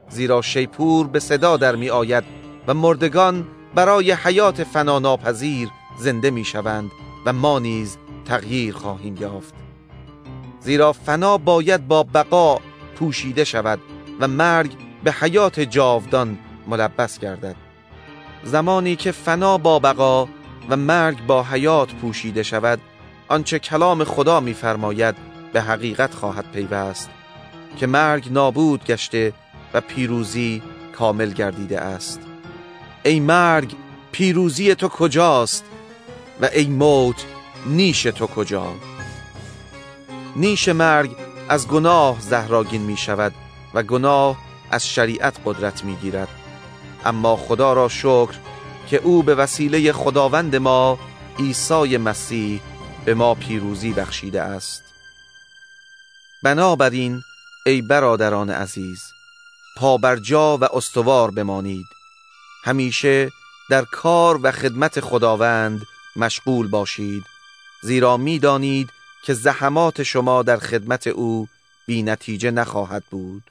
زیرا شیپور به صدا در می آید و مردگان برای حیات فناناپذیر زنده می شوند و ما نیز تغییر خواهیم یافت. زیرا فنا باید با بقا پوشیده شود و مرگ به حیات جاودان ملبس گردد. زمانی که فنا با بقا و مرگ با حیات پوشیده شود، آنچه کلام خدا می‌فرماید به حقیقت خواهد پیوست که مرگ نابود گشته و پیروزی کامل گردیده است. ای مرگ، پیروزی تو کجاست؟ و ای موت، نیش تو کجا؟ نیش مرگ از گناه زهراگین می شود و گناه از شریعت قدرت می گیرد. اما خدا را شکر که او به وسیله خداوند ما عیسی مسیح به ما پیروزی بخشیده است. بنابراین ای برادران عزیز، پابرجا و استوار بمانید. همیشه در کار و خدمت خداوند مشغول باشید، زیرا می دانید که زحمات شما در خدمت او بی نتیجه نخواهد بود.